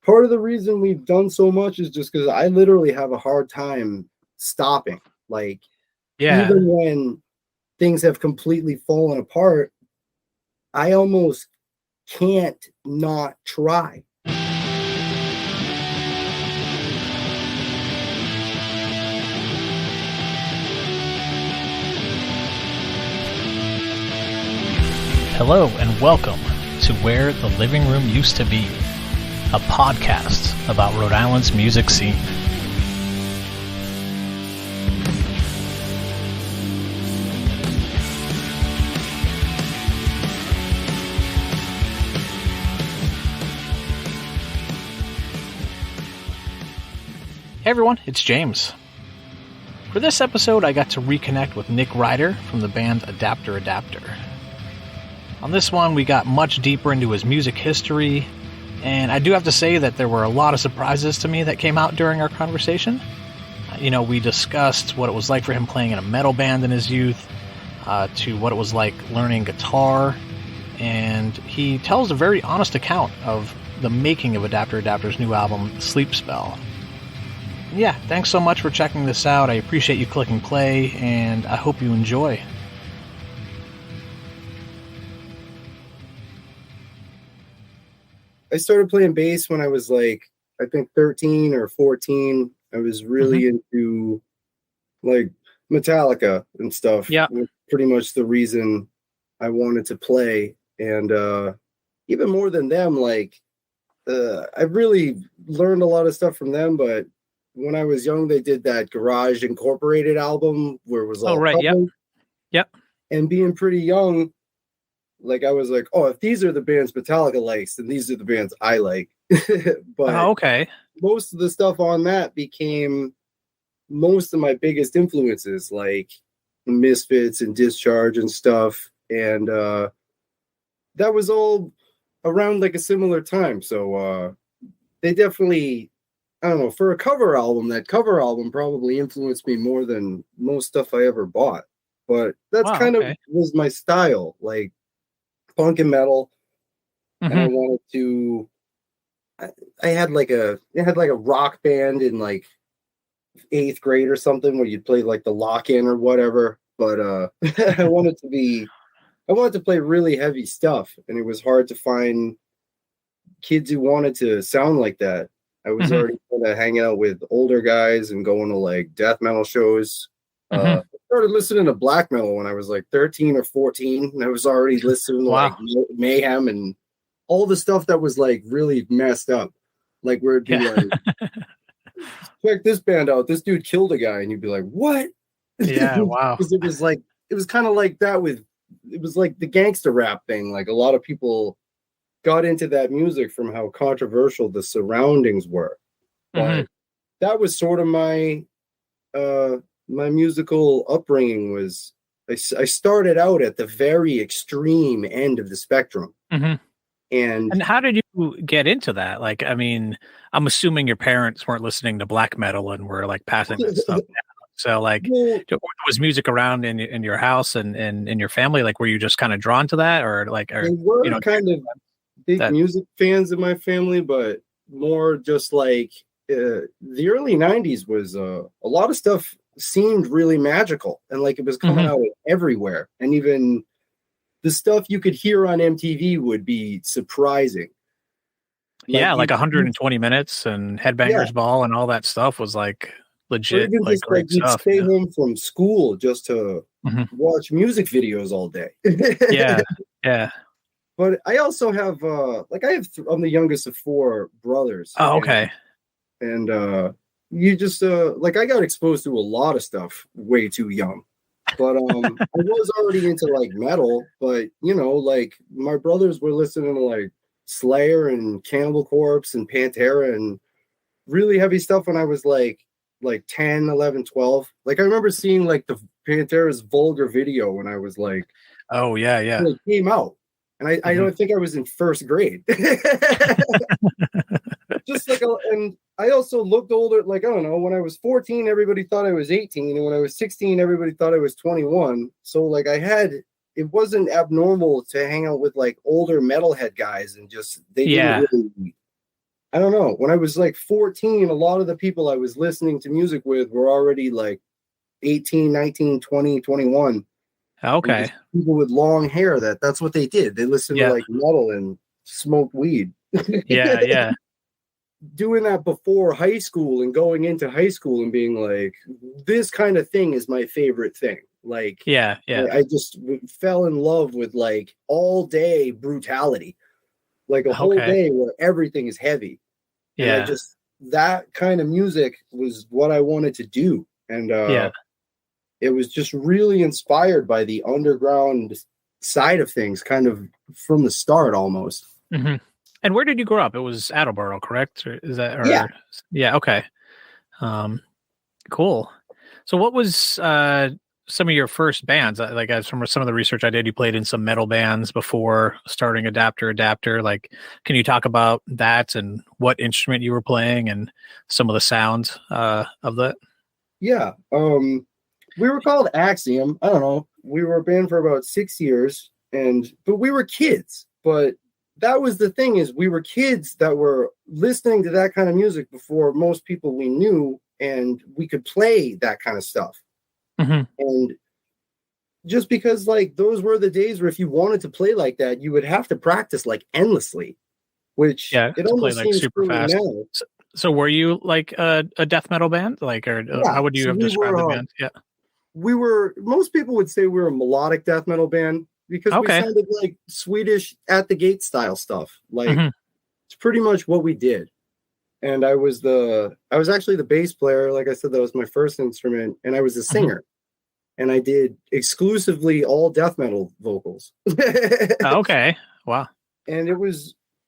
part of the reason we've done so much is just because I literally have a hard time stopping. Like, even when things have completely fallen apart, I almost can't not try. Hello and welcome to Where the Living Room Used to Be, a podcast about Rhode Island's music scene. Hey everyone, it's James. For this episode, I got to reconnect with Nick Ryder from the band Adapter. On this one, we got much deeper into his music history, and I do have to say that there were a lot of surprises to me that came out during our conversation. We discussed what it was like for him playing in a metal band in his youth, to what it was like learning guitar, and he tells a very honest account of the making of Adapter's new album, Sleep Spell. Yeah, thanks so much for checking this out. I appreciate you clicking play, and I hope you enjoy. I started playing bass when I was like, I think 13 or 14. I was really into like Metallica and stuff. Yeah. Pretty much the reason I wanted to play. And even more than them, like I really learned a lot of stuff from them. But when I was young, they did that Garage Incorporated album where it was all Yep. And being pretty young, like I was like, oh, if these are the bands Metallica likes, then these are the bands I like. But most of the stuff on that became most of my biggest influences, like Misfits and Discharge and stuff. And that was all around like a similar time. So they definitely, I don't know, for a cover album, that cover album probably influenced me more than most stuff I ever bought. But that's of was my style. Like, punk and metal, and I wanted to. I had like a rock band in like 8th grade or something where you'd play like the lock-in or whatever. But I wanted to play really heavy stuff, and it was hard to find kids who wanted to sound like that. I was already kind of hanging out with older guys and going to like death metal shows. I started listening to black metal when I was like 13 or 14, and I was already listening to like Mayhem and all the stuff that was like really messed up. Like where it'd be like, check this band out, this dude killed a guy, and you'd be like, what? Yeah, wow. Because it was kind of like that it was like the gangster rap thing. Like a lot of people got into that music from how controversial the surroundings were. But that was sort of my musical upbringing. Was I started out at the very extreme end of the spectrum. And how did you get into that? Like, I mean, I'm assuming your parents weren't listening to black metal and were like passing that stuff down. So like, was music around in your house and in your family? Like, were you just kind of drawn to that, or they were kind of big music fans in my family, but more just like the early 90s was a lot of stuff seemed really magical, and like it was coming out everywhere, and even the stuff you could hear on MTV would be surprising. Like 120 Minutes and Headbangers Ball and all that stuff was like legit. Even like just great like you'd stuff, stay home from school just to watch music videos all day. yeah. But I also have I'm the youngest of 4 brothers. Oh, okay. And you just like I got exposed to a lot of stuff way too young. But I was already into like metal, but like my brothers were listening to like Slayer and Cannibal Corpse and Pantera and really heavy stuff when I was like 10, 11, 12. Like I remember seeing like the Pantera's Vulgar video when I was like, oh yeah, when it came out. And I don't think I was in 1st grade. Just like, and I also looked older. Like, I don't know, when I was 14, everybody thought I was 18. And when I was 16, everybody thought I was 21. So like it wasn't abnormal to hang out with like older metalhead guys and just, they didn't really I don't know. When I was like 14, a lot of the people I was listening to music with were already like 18, 19, 20, 21. Okay. People with long hair, that's what they did. They listened to like metal and smoked weed. Yeah. Doing that before high school and going into high school and being like, this kind of thing is my favorite thing. Like, yeah. I just fell in love with like all day brutality, like a whole day where everything is heavy. And I just, that kind of music was what I wanted to do. And it was just really inspired by the underground side of things, kind of from the start almost. Mm-hmm. And where did you grow up? It was Attleboro, correct? Or is that? Yeah. Okay. Cool. So, what was some of your first bands? Like, as from some of the research I did, you played in some metal bands before starting Adapter. Like, can you talk about that and what instrument you were playing and some of the sounds of that? Yeah. We were called Axiom. I don't know. We were a band for about 6 years, but we were kids. But that was the thing, is we were kids that were listening to that kind of music before most people we knew, and we could play that kind of stuff. Mm-hmm. And just because like those were the days where if you wanted to play like that, you would have to practice like endlessly, which it almost play like seems super fast. Now. So were you like a death metal band? Like, or how would you have described the band? Yeah. Most people would say we were a melodic death metal band, because we sounded like Swedish At the Gate style stuff. Like, it's pretty much what we did. And I was actually the bass player. Like I said, that was my first instrument, and I was a singer. And I did exclusively all death metal vocals. Okay. Wow. And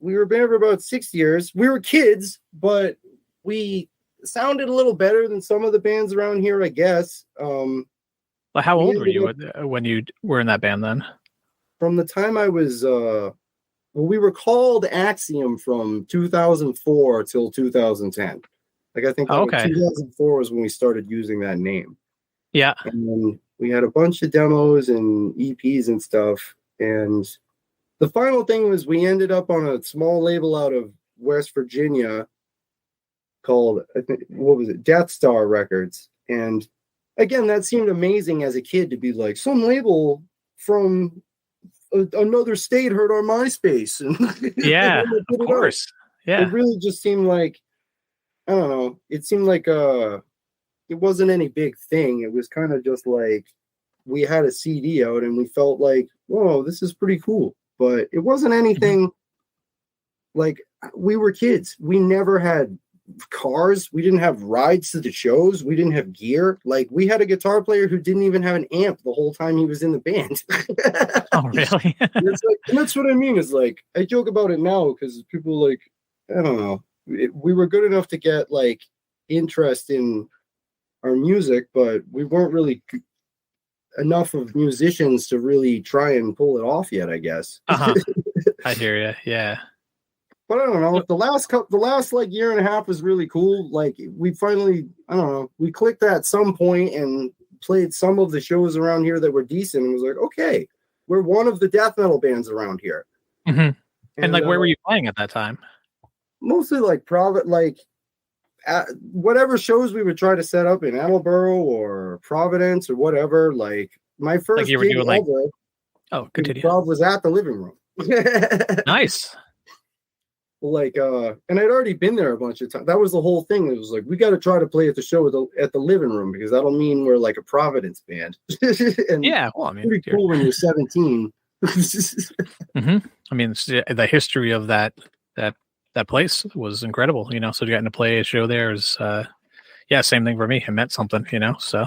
we were a band for about 6 years. We were kids, but we sounded a little better than some of the bands around here, I guess. Well, how old were you when you were in that band then? From the time I was, we were called Axiom from 2004 till 2010. Like, I think 2004 was when we started using that name. Yeah. And then we had a bunch of demos and EPs and stuff. And the final thing was we ended up on a small label out of West Virginia called, I think, what was it? Death Star Records. And again, that seemed amazing as a kid to be like, some label from another state heard our MySpace. And yeah, of course. Yeah. It really just seemed like, I don't know. It seemed like it wasn't any big thing. It was kind of just like we had a CD out and we felt like, whoa, this is pretty cool. But it wasn't anything like, we were kids. We never had cars. We didn't have rides to the shows. We didn't have gear. Like, we had a guitar player who didn't even have an amp the whole time he was in the band. Oh, really? And that's what I mean, is like, I joke about it now because people like, I don't know. We were good enough to get like interest in our music, but we weren't really enough of musicians to really try and pull it off yet, I guess. I hear you. Yeah. But I don't know. The last like year and a half was really cool. Like, we finally, I don't know, we clicked at some point and played some of the shows around here that were decent, and was like, okay, we're one of the death metal bands around here. And like, where were you playing at that time? Mostly like private, like whatever shows we would try to set up in Attleboro or Providence or whatever. Like, my first you were doing like, continue. Was at the living room. Nice. Like, and I'd already been there a bunch of times. That was the whole thing. It was like, we got to try to play at the show at the living room, because that'll mean we're like a Providence band. And yeah, well, I mean, pretty cool when you're 17. I mean, the history of that place was incredible, you know. So getting to play a show there is, same thing for me. It meant something, you know. So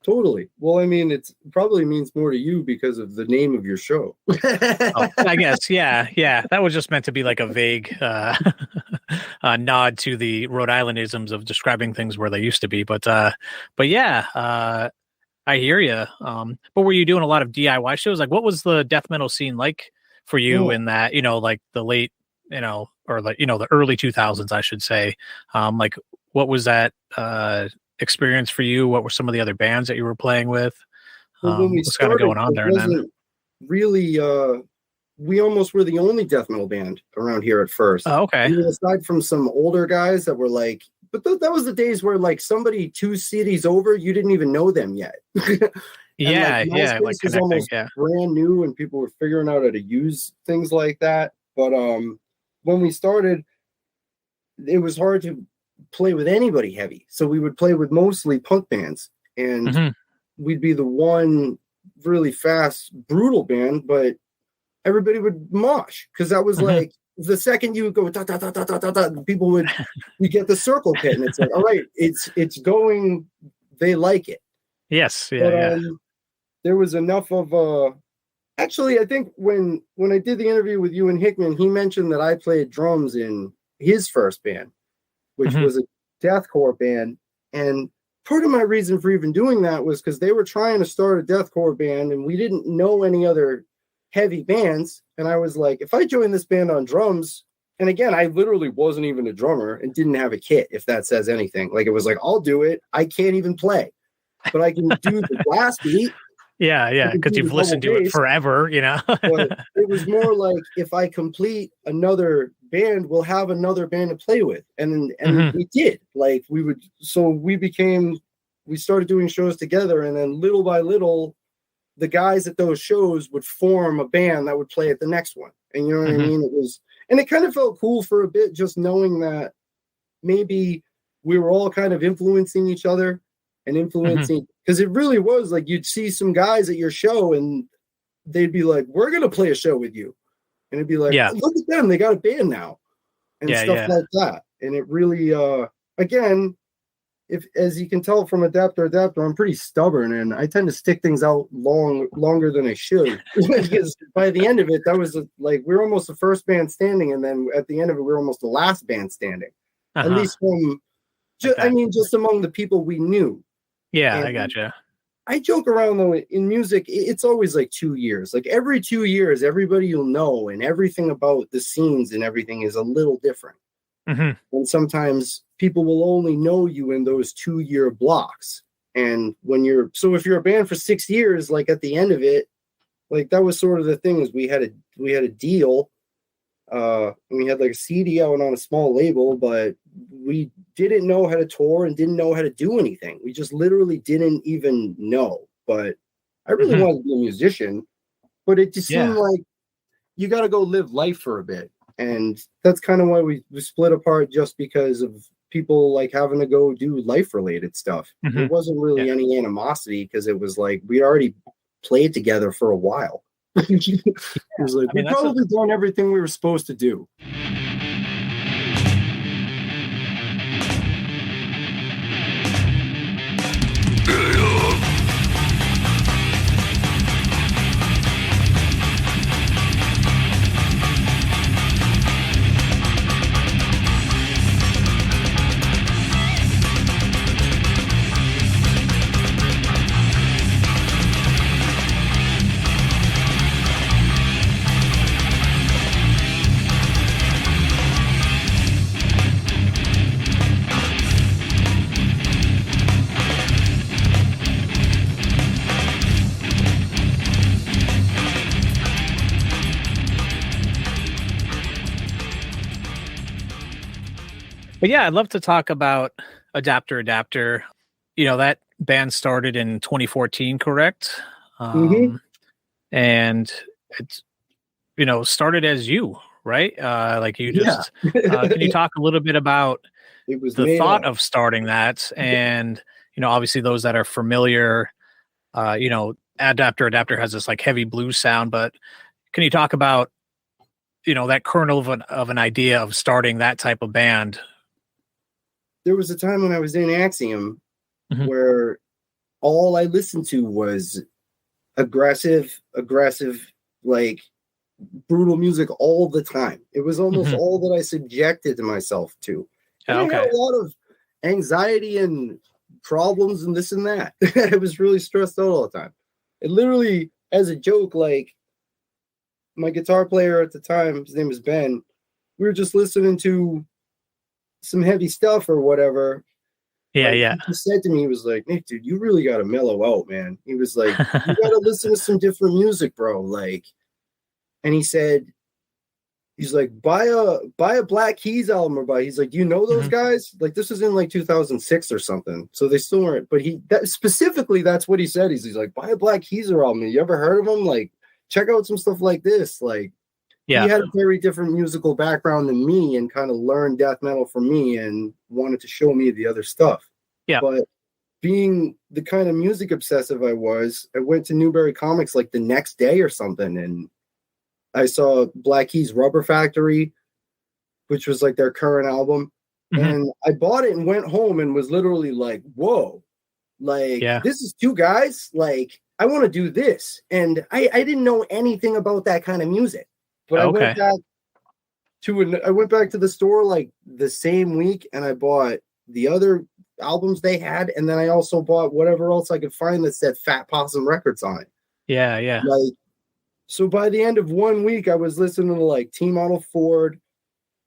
totally. Well, I mean, it probably means more to you because of the name of your show. I guess, yeah. That was just meant to be like a vague nod to the Rhode Islandisms of describing things where they used to be. But yeah, I hear you. But were you doing a lot of DIY shows? Like, what was the death metal scene like for you in that, you know, like the late, you know, or like, you know, the early 2000s, I should say? Like, what was that experience for you? What were some of the other bands that you were playing with? Well, when we what's kind of going on there? Really, we almost were the only death metal band around here at first. Oh, okay. Even aside from some older guys that were like, but that was the days where like somebody 2 cities over, you didn't even know them yet. Yeah, like was almost brand new, and people were figuring out how to use things like that. But when we started, it was hard to play with anybody heavy, so we would play with mostly punk bands, and we'd be the one really fast, brutal band, but everybody would mosh because that was like the second you would go da da da da da da da, people would you get the circle pit, and it's like, all right, it's going, they like it. Yes, there was enough of actually, I think when I did the interview with you and Hickman, he mentioned that I played drums in his first band, which was a deathcore band, and part of my reason for even doing that was because they were trying to start a deathcore band, and we didn't know any other heavy bands. And I was like, if I join this band on drums, and again, I literally wasn't even a drummer and didn't have a kit, if that says anything. Like, it was like, I'll do it. I can't even play, but I can do the blast beat. Yeah, because you've listened to it forever, you know. But it was more like, if I complete another band, we'll have another band to play with. And we did. Like, we started doing shows together, and then little by little, the guys at those shows would form a band that would play at the next one. And you know what I mean? It kind of felt cool for a bit, just knowing that maybe we were all kind of influencing each other and influencing, because it really was like, you'd see some guys at your show and they'd be like, we're going to play a show with you. And it'd be like, oh, look at them, they got a band now, and stuff like that. And it really, again, if, as you can tell from Adapter, I'm pretty stubborn, and I tend to stick things out longer than I should. Because by the end of it, that was like, we were almost the first band standing, and then at the end of it, we were almost the last band standing. At least from, just among the people we knew. Yeah, and I gotcha. I joke around though, in music, it's always like 2 years. Like, every 2 years, everybody you'll know, and everything about the scenes and everything is a little different. And sometimes people will only know you in those 2-year blocks. And if you're a band for 6 years, like, at the end of it, like, that was sort of the thing, is we had a deal. And we had like a CD out on a small label, but we didn't know how to tour and didn't know how to do anything. We just literally didn't even know. But I really wanted to be a musician, but it just seemed like you got to go live life for a bit. And that's kind of why we split apart, just because of people like having to go do life related stuff. It wasn't really any animosity, because it was like, we already played together for a while. It was like, we've probably done everything we were supposed to do. But yeah, I'd love to talk about Adapter. You know, that band started in 2014, correct? And it's, started as you, right? Like, you just, can you talk a little bit about the thought of starting that? And, obviously those that are familiar, Adapter has this like heavy blues sound, but can you talk about, that kernel of an idea of starting that type of band? There was a time when I was in Axiom where all I listened to was aggressive, like, brutal music all the time. It was almost all that I subjected myself to. And I had a lot of anxiety and problems and this and that. I was really stressed out all the time. It literally, as a joke, like, my guitar player at the time, his name was Ben, we were just listening to some heavy stuff or whatever. He said to me, he was like, Nick, dude, you really got to mellow out, man. He was like, you got to listen to some different music, bro. Like, and he said, he's like, buy a Black Keys album, or he's like, do you know those guys? Like, this was in like 2006 or something, so they still weren't. But specifically, that's what he said. He's like, buy a Black Keys album. You ever heard of him? Like, check out some stuff like this. Like, he had a very different musical background than me, and kind of learned death metal from me, and wanted to show me the other stuff. Yeah, but being the kind of music obsessive I was, I went to Newbury Comics like the next day or something, and I saw Black Keys Rubber Factory, which was like their current album. And I bought it and went home and was literally like, whoa, like, this is two guys. Like, I want to do this. And I didn't know anything about that kind of music, but I went back to the store like the same week, and I bought the other albums they had. And then I also bought whatever else I could find that said Fat Possum Records on it. Yeah. Yeah. Like, so by the end of 1 week, I was listening to like T Model Ford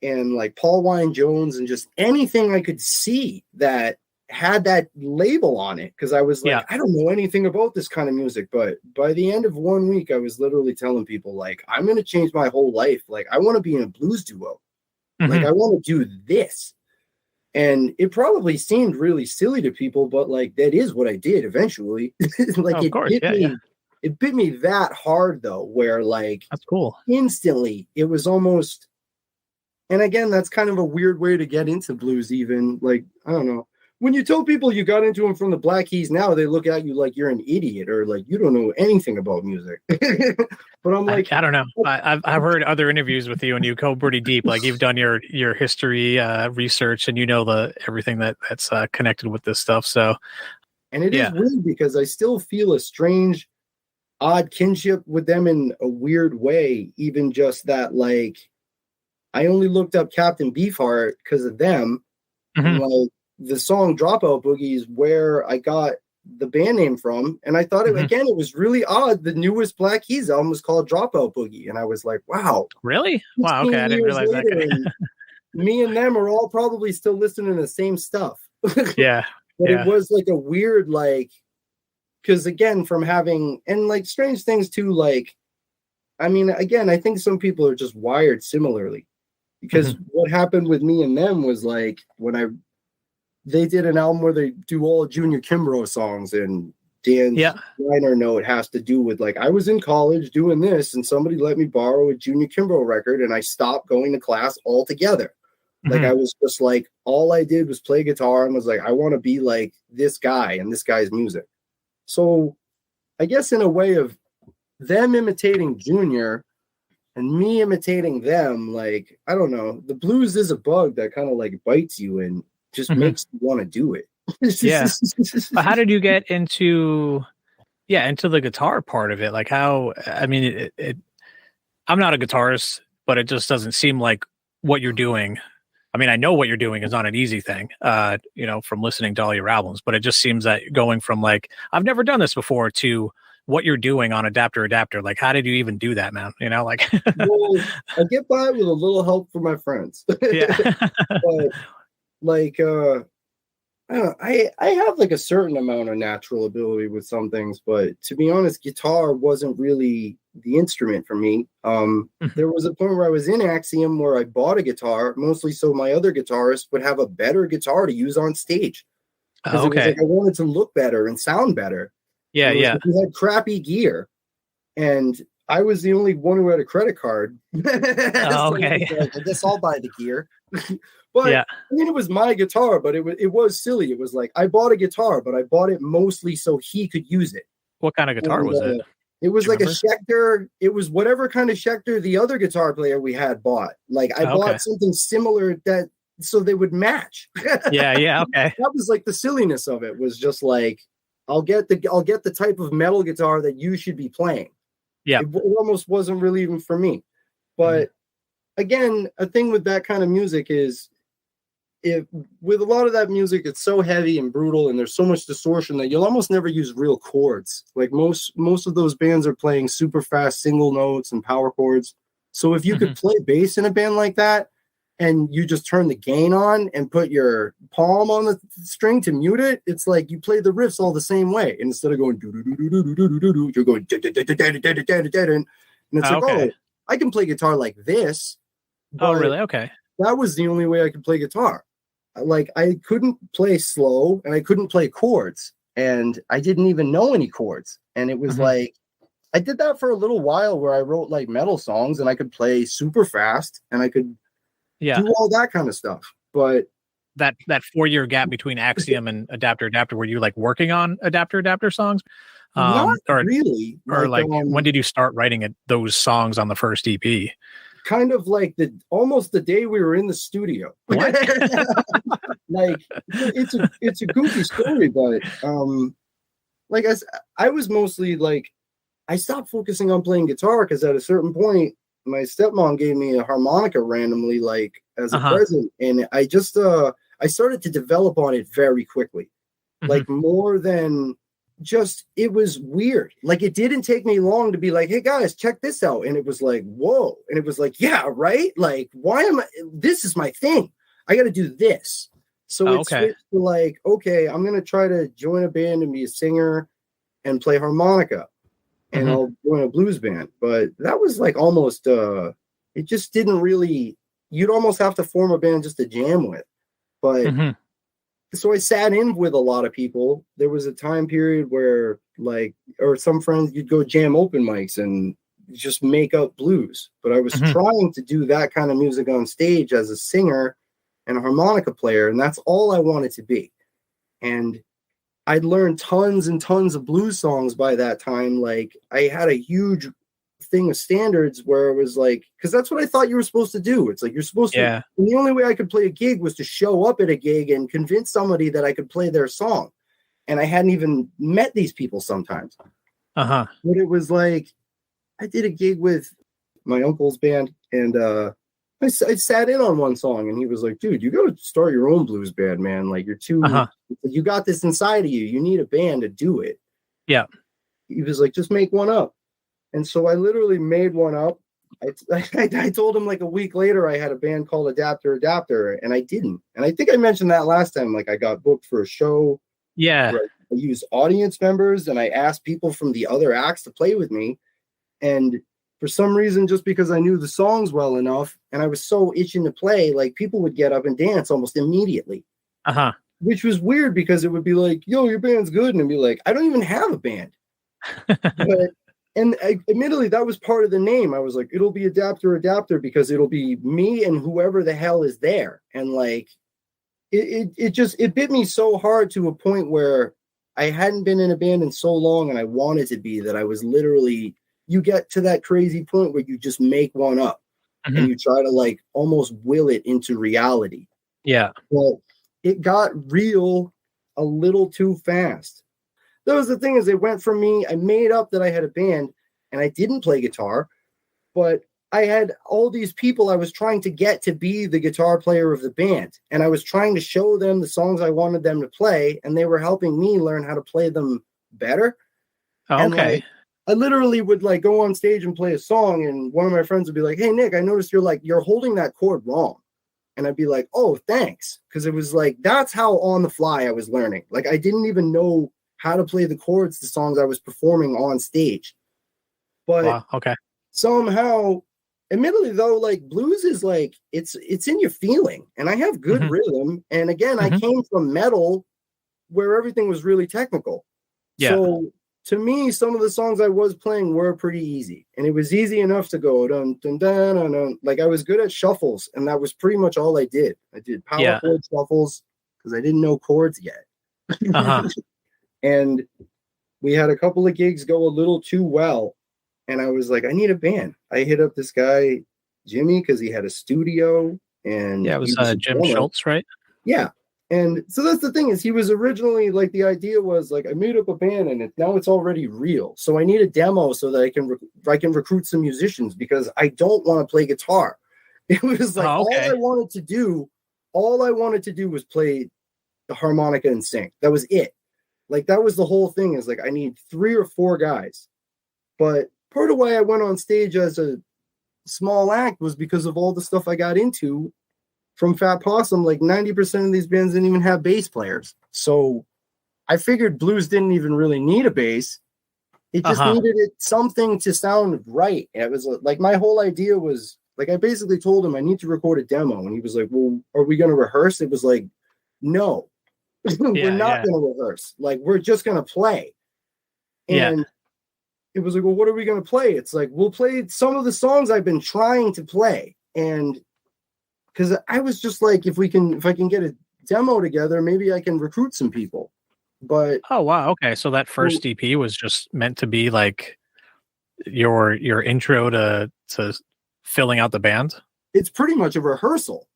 and like Paul Wine Jones and just anything I could see that had that label on it. Cause I was like, I don't know anything about this kind of music. But by the end of 1 week, I was literally telling people like, I'm going to change my whole life. Like, I want to be in a blues duo. Like, I want to do this. And it probably seemed really silly to people, but like, that is what I did eventually. Like, it bit me that hard though, where like, that's cool. Instantly, it was almost, and again, that's kind of a weird way to get into blues. Even like, I don't know, when you tell people you got into them from the Black Keys, now they look at you like you're an idiot or like you don't know anything about music. But I'm like, I don't know. I've heard other interviews with you, and you go pretty deep. Like, you've done your history research, and you know everything that's connected with this stuff. So, and it is weird because I still feel a strange, odd kinship with them in a weird way. Even just that, like, I only looked up Captain Beefheart because of them. And like, the song Dropout Boogie is where I got the band name from. And I thought it was really odd. The newest Black Keys album was called Dropout Boogie. And I was like, wow. Really? Wow. Okay. I didn't realize that. Me and them are all probably still listening to the same stuff. Yeah. But it was like a weird, like, because again, from having, and like strange things too, like, I mean, again, I think some people are just wired similarly, because what happened with me and them was like, when they did an album where they do all Junior Kimbrough songs, and Dan's liner note has to do with like, I was in college doing this and somebody let me borrow a Junior Kimbrough record and I stopped going to class altogether. Like, I was just like, all I did was play guitar and was like, I want to be like this guy and this guy's music. So I guess in a way of them imitating Junior and me imitating them, like, I don't know, the blues is a bug that kind of like bites you and just makes you want to do it. But how did you get into the guitar part of it? Like, how, I mean, I'm not a guitarist, but it just doesn't seem like what you're doing. I mean, I know what you're doing is not an easy thing, from listening to all your albums, but it just seems that going from like, I've never done this before, to what you're doing on Adapter, like, how did you even do that, man? Like, well, I get by with a little help from my friends. But like, I have like a certain amount of natural ability with some things, but to be honest, guitar wasn't really the instrument for me. There was a point where I was in Axiom where I bought a guitar, mostly so my other guitarist would have a better guitar to use on stage. Because it was like I wanted to look better and sound better. Yeah. We had crappy gear, and I was the only one who had a credit card. So I guess I'll buy the gear. But I mean, it was my guitar, but it was silly. It was like, I bought a guitar, but I bought it mostly so he could use it. What kind of guitar was it? It was like a Schecter. It was whatever kind of Schecter the other guitar player we had bought. Like, I bought something similar that so they would match. Yeah. Okay. That was like the silliness of it, was just like, I'll get the type of metal guitar that you should be playing. Yeah. It almost wasn't really even for me. But again, a thing with that kind of music is, with a lot of that music, it's so heavy and brutal and there's so much distortion that you'll almost never use real chords. Like, most of those bands are playing super fast single notes and power chords. So if you could play bass in a band like that, and you just turn the gain on and put your palm on the string to mute it, it's like you play the riffs all the same way. And instead of going do do do do do do do do, you're going and it's like, oh, I can play guitar like this. Oh, really? Okay. That was the only way I could play guitar. Like, I couldn't play slow and I couldn't play chords, and I didn't even know any chords. And it was like, I did that for a little while where I wrote like metal songs and I could play super fast and I could do all that kind of stuff. But that 4-year gap between Axiom and Adapter, were you like working on Adapter songs? Not really. Or when did you start writing those songs on the first EP? Kind of like almost the day we were in the studio. What? Like, it's a goofy story, but like I was mostly like, I stopped focusing on playing guitar because at a certain point my stepmom gave me a harmonica randomly, like as a present, and I just I started to develop on it very quickly, like more than just, it was weird. Like, it didn't take me long to be like, hey guys, check this out. And it was like, whoa. And it was like, yeah, right. Like, this is my thing. I got to do this. So it switched to like, okay, I'm going to try to join a band and be a singer and play harmonica, and I'll join a blues band. But that was like almost, it just didn't really, you'd almost have to form a band just to jam with. But so I sat in with a lot of people. There was a time period where like, or some friends, you'd go jam open mics and just make up blues. But I was trying to do that kind of music on stage as a singer and a harmonica player. And that's all I wanted to be. And I'd learned tons and tons of blues songs by that time. Like, I had a huge thing of standards where it was like, because that's what I thought you were supposed to do. It's like, you're supposed to, and the only way I could play a gig was to show up at a gig and convince somebody that I could play their song. And I hadn't even met these people sometimes. But it was like, I did a gig with my uncle's band, and I sat in on one song, and he was like, dude, you got to start your own blues band, man. Like, you're too, you got this inside of you. You need a band to do it. Yeah. He was like, just make one up. And so I literally made one up. I told him like a week later I had a band called Adapter, and I didn't. And I think I mentioned that last time. Like, I got booked for a show. Yeah. I used audience members, and I asked people from the other acts to play with me. And for some reason, just because I knew the songs well enough and I was so itching to play, like, people would get up and dance almost immediately. Which was weird because it would be like, yo, your band's good. And I'd be like, I don't even have a band. And admittedly, that was part of the name. I was like, it'll be Adapter because it'll be me and whoever the hell is there. And like, it bit me so hard to a point where I hadn't been in a band in so long and I wanted to be, that I was literally, you get to that crazy point where you just make one up and you try to like almost will it into reality. Yeah. Well, it got real a little too fast. That was the thing, is it went from me, I made up that I had a band and I didn't play guitar, but I had all these people I was trying to get to be the guitar player of the band. And I was trying to show them the songs I wanted them to play, and they were helping me learn how to play them better. And like, I literally would like go on stage and play a song, and one of my friends would be like, hey, Nick, I noticed you're holding that chord wrong. And I'd be like, oh, thanks. Because it was like, that's how on the fly I was learning. Like, I didn't even know how to play the chords to songs I was performing on stage. But somehow, admittedly though, like, blues is like, it's in your feeling, and I have good rhythm. And again, I came from metal where everything was really technical. So to me, some of the songs I was playing were pretty easy, and it was easy enough to go dun dun dun dun dun. Like, I was good at shuffles, and that was pretty much all I did. I did power chord shuffles because I didn't know chords yet. And we had a couple of gigs go a little too well, and I was like, I need a band. I hit up this guy, Jimmy, because he had a studio, and it was Jim Schultz, right? Yeah. And so that's the thing, is he was originally like, the idea was like, I made up a band and now it's already real. So I need a demo so that I can recruit some musicians, because I don't want to play guitar. It was like, all I wanted to do was play the harmonica and sing. That was it. Like, that was the whole thing, is like, I need 3 or 4 guys. But part of why I went on stage as a small act was because of all the stuff I got into from Fat Possum. Like, 90% of these bands didn't even have bass players. So I figured blues didn't even really need a bass. It just needed something to sound right. And it was like, my whole idea was like, I basically told him I need to record a demo. And he was like, well, are we going to rehearse? It was like, no, we're not going to rehearse. Like, we're just going to play. And it was like, well, what are we going to play? It's like, we'll play some of the songs I've been trying to play. And because I was just like, if I can get a demo together, maybe I can recruit some people. But oh wow, okay, so that first EP was just meant to be like your intro to filling out the band. It's pretty much a rehearsal.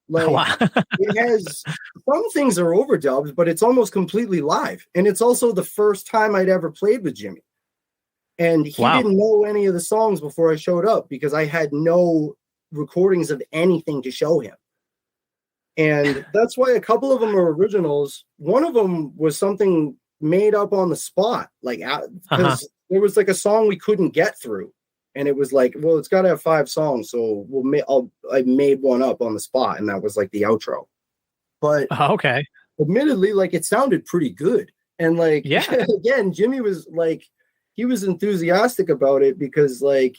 Like, wow. It has some things are overdubbed, but it's almost completely live, and it's also the first time I'd ever played with Jimmy, and he didn't know any of the songs before I showed up because I had no recordings of anything to show him. And that's why a couple of them are originals. One of them was something made up on the spot, like because there was like a song we couldn't get through, and it was like, well, it's got to have 5 songs, so I made one up on the spot, and that was like the outro. But okay, admittedly, like it sounded pretty good, and like again, Jimmy was like, he was enthusiastic about it because like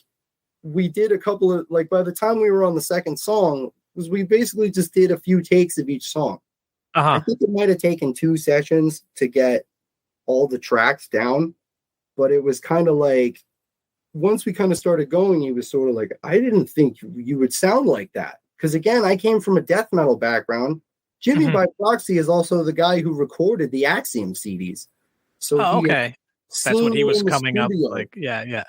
we did a couple of like by the time we were on the second song. Was we basically just did a few takes of each song. I think it might have taken 2 sessions to get all the tracks down, but it was kind of like once we kind of started going, he was sort of like, I didn't think you would sound like that. Because again, I came from a death metal background. Jimmy by proxy is also the guy who recorded the Axiom CDs. So that's what he was coming up like. Yeah.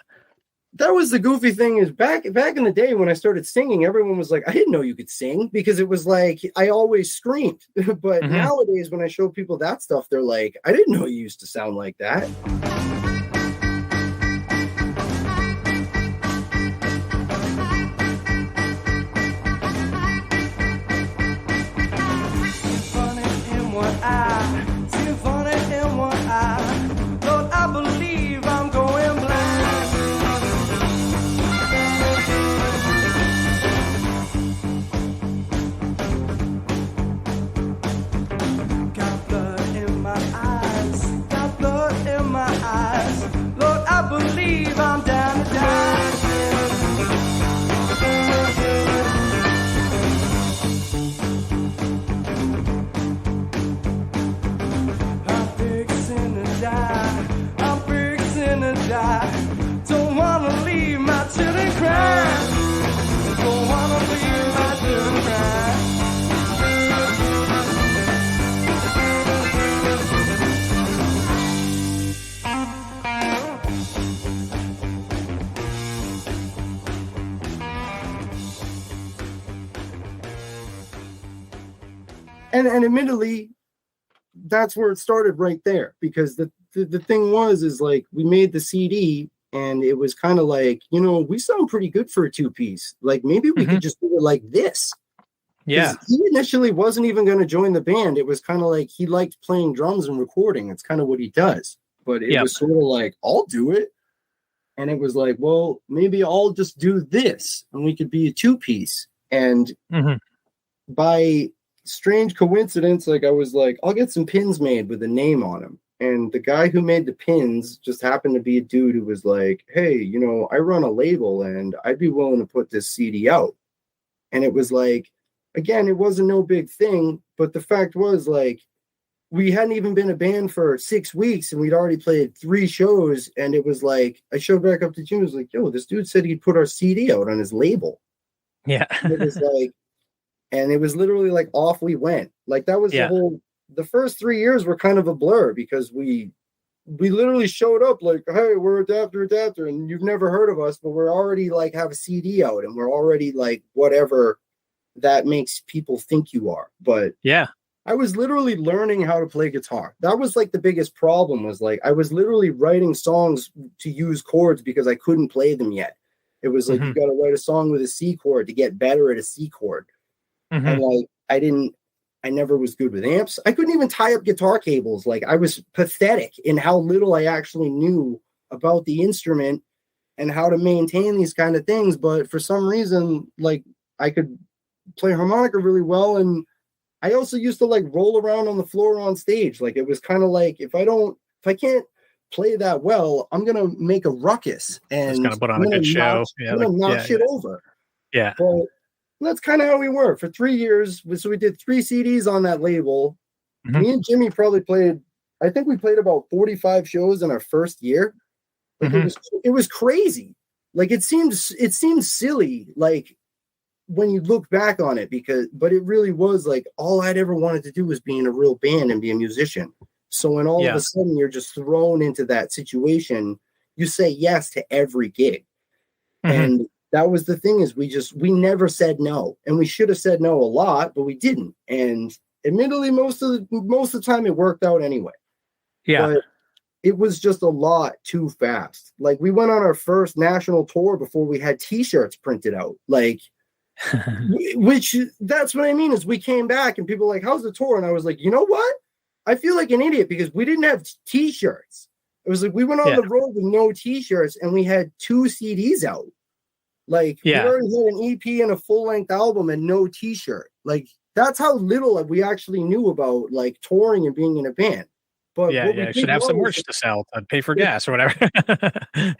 That was the goofy thing is back in the day when I started singing, everyone was like, I didn't know you could sing because it was like, I always screamed. But nowadays when I show people that stuff, they're like, I didn't know you used to sound like that. And admittedly, that's where it started right there, because the thing is like we made the CD and it was kind of like, you know, we sound pretty good for a 2-piece. Like maybe we could just do it like this. Yeah. He initially wasn't even going to join the band. It was kind of like he liked playing drums and recording. It's kind of what he does. But it was sort of like, I'll do it. And it was like, well, maybe I'll just do this and we could be a 2-piece. And by strange coincidence, like I was like, I'll get some pins made with a name on them. And the guy who made the pins just happened to be a dude who was like, hey, you know, I run a label and I'd be willing to put this CD out. And it was like, again, it wasn't no big thing, but the fact was like, we hadn't even been a band for 6 weeks and we'd already played 3 shows. And it was like, I showed back up to Jim, I was like, yo, this dude said he'd put our CD out on his label. Yeah. It was like, and it was literally like off we went. Like that was the first 3 years were kind of a blur because we literally showed up like, hey, we're Adapter, and you've never heard of us, but we're already like have a CD out and we're already like whatever that makes people think you are. But I was literally learning how to play guitar. That was like the biggest problem was like, I was literally writing songs to use chords because I couldn't play them yet. It was like, you got to write a song with a C chord to get better at a C chord. And like, I never was good with amps. I couldn't even tie up guitar cables. Like I was pathetic in how little I actually knew about the instrument and how to maintain these kind of things. But for some reason, like I could play harmonica really well. And I also used to like roll around on the floor on stage. Like it was kind of like, if I can't play that well, I'm gonna make a ruckus and it's gonna put on a good show. I'm gonna knock shit over. Yeah. But that's kind of how we were for 3 years. So we did 3 CDs on that label. Mm-hmm. Me and Jimmy probably played, I think we played about 45 shows in our first year. Like it was crazy. Like it seems silly, like when you look back on it, but it really was like all I'd ever wanted to do was be in a real band and be a musician. So when all of a sudden you're just thrown into that situation, you say yes to every gig. Mm-hmm. And that was the thing, is we never said no, and we should have said no a lot, but we didn't. And admittedly, most of the time it worked out anyway. Yeah. But it was just a lot too fast. Like we went on our first national tour before we had T-shirts printed out. Like, which that's what I mean, is we came back and people were like, how's the tour? And I was like, you know what? I feel like an idiot because we didn't have T-shirts. It was like we went on the road with no T-shirts and we had 2 CDs out. Like we already had an EP and a full-length album and no T-shirt. Like that's how little we actually knew about like touring and being in a band. But you should have some merch to sell to pay for gas or whatever.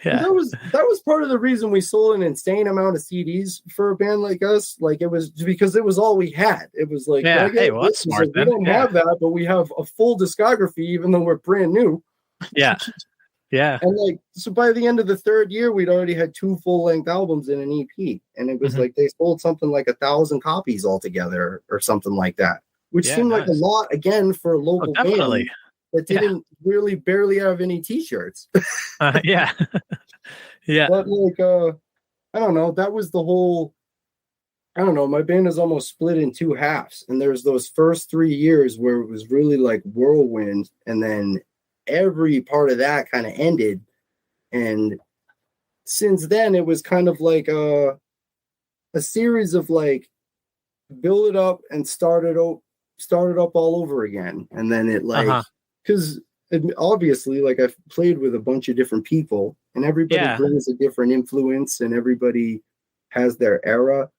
That was part of the reason we sold an insane amount of CDs for a band like us. Like it was because it was all we had. It was like, that's smart. Like, we don't have that, but we have a full discography, even though we're brand new. Yeah. Yeah. And like, so by the end of the 3rd year, we'd already had 2 full-length albums and an EP. And it was like they sold something like 1,000 copies altogether or something like that, which seemed like a lot again for a local band that didn't really barely have any T-shirts. Yeah. But like, I don't know. That was the whole, I don't know. My band is almost split in 2 halves. And there's those first 3 years where it was really like whirlwind. And then every part of that kind of ended. And since then it was kind of like a series of like build it up and start it up all over again. And then it like, because obviously like I've played with a bunch of different people and everybody brings a different influence and everybody has their era.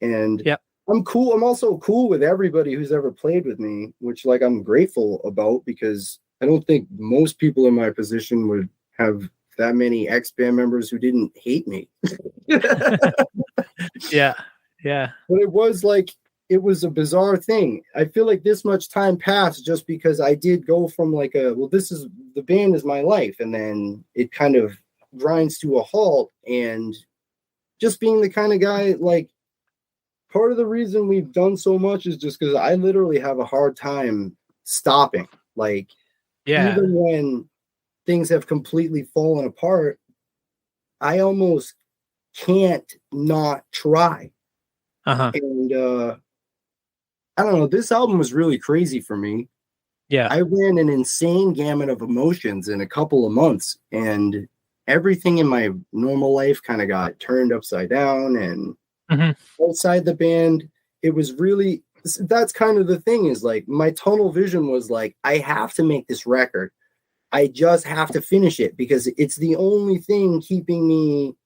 And I'm cool. I'm also cool with everybody who's ever played with me, which like I'm grateful about, because I don't think most people in my position would have that many ex-band members who didn't hate me. Yeah. But it was a bizarre thing. I feel like this much time passed just because I did go from like the band is my life. And then it kind of grinds to a halt, and just being the kind of guy, like part of the reason we've done so much is just because I literally have a hard time stopping. Like, even when things have completely fallen apart, I almost can't not try. And I don't know, this album was really crazy for me. I ran an insane gamut of emotions in a couple of months, and everything in my normal life kind of got turned upside down. And outside the band, it was really, that's kind of the thing, is like my tunnel vision was like, I have to make this record. I just have to finish it because it's the only thing keeping me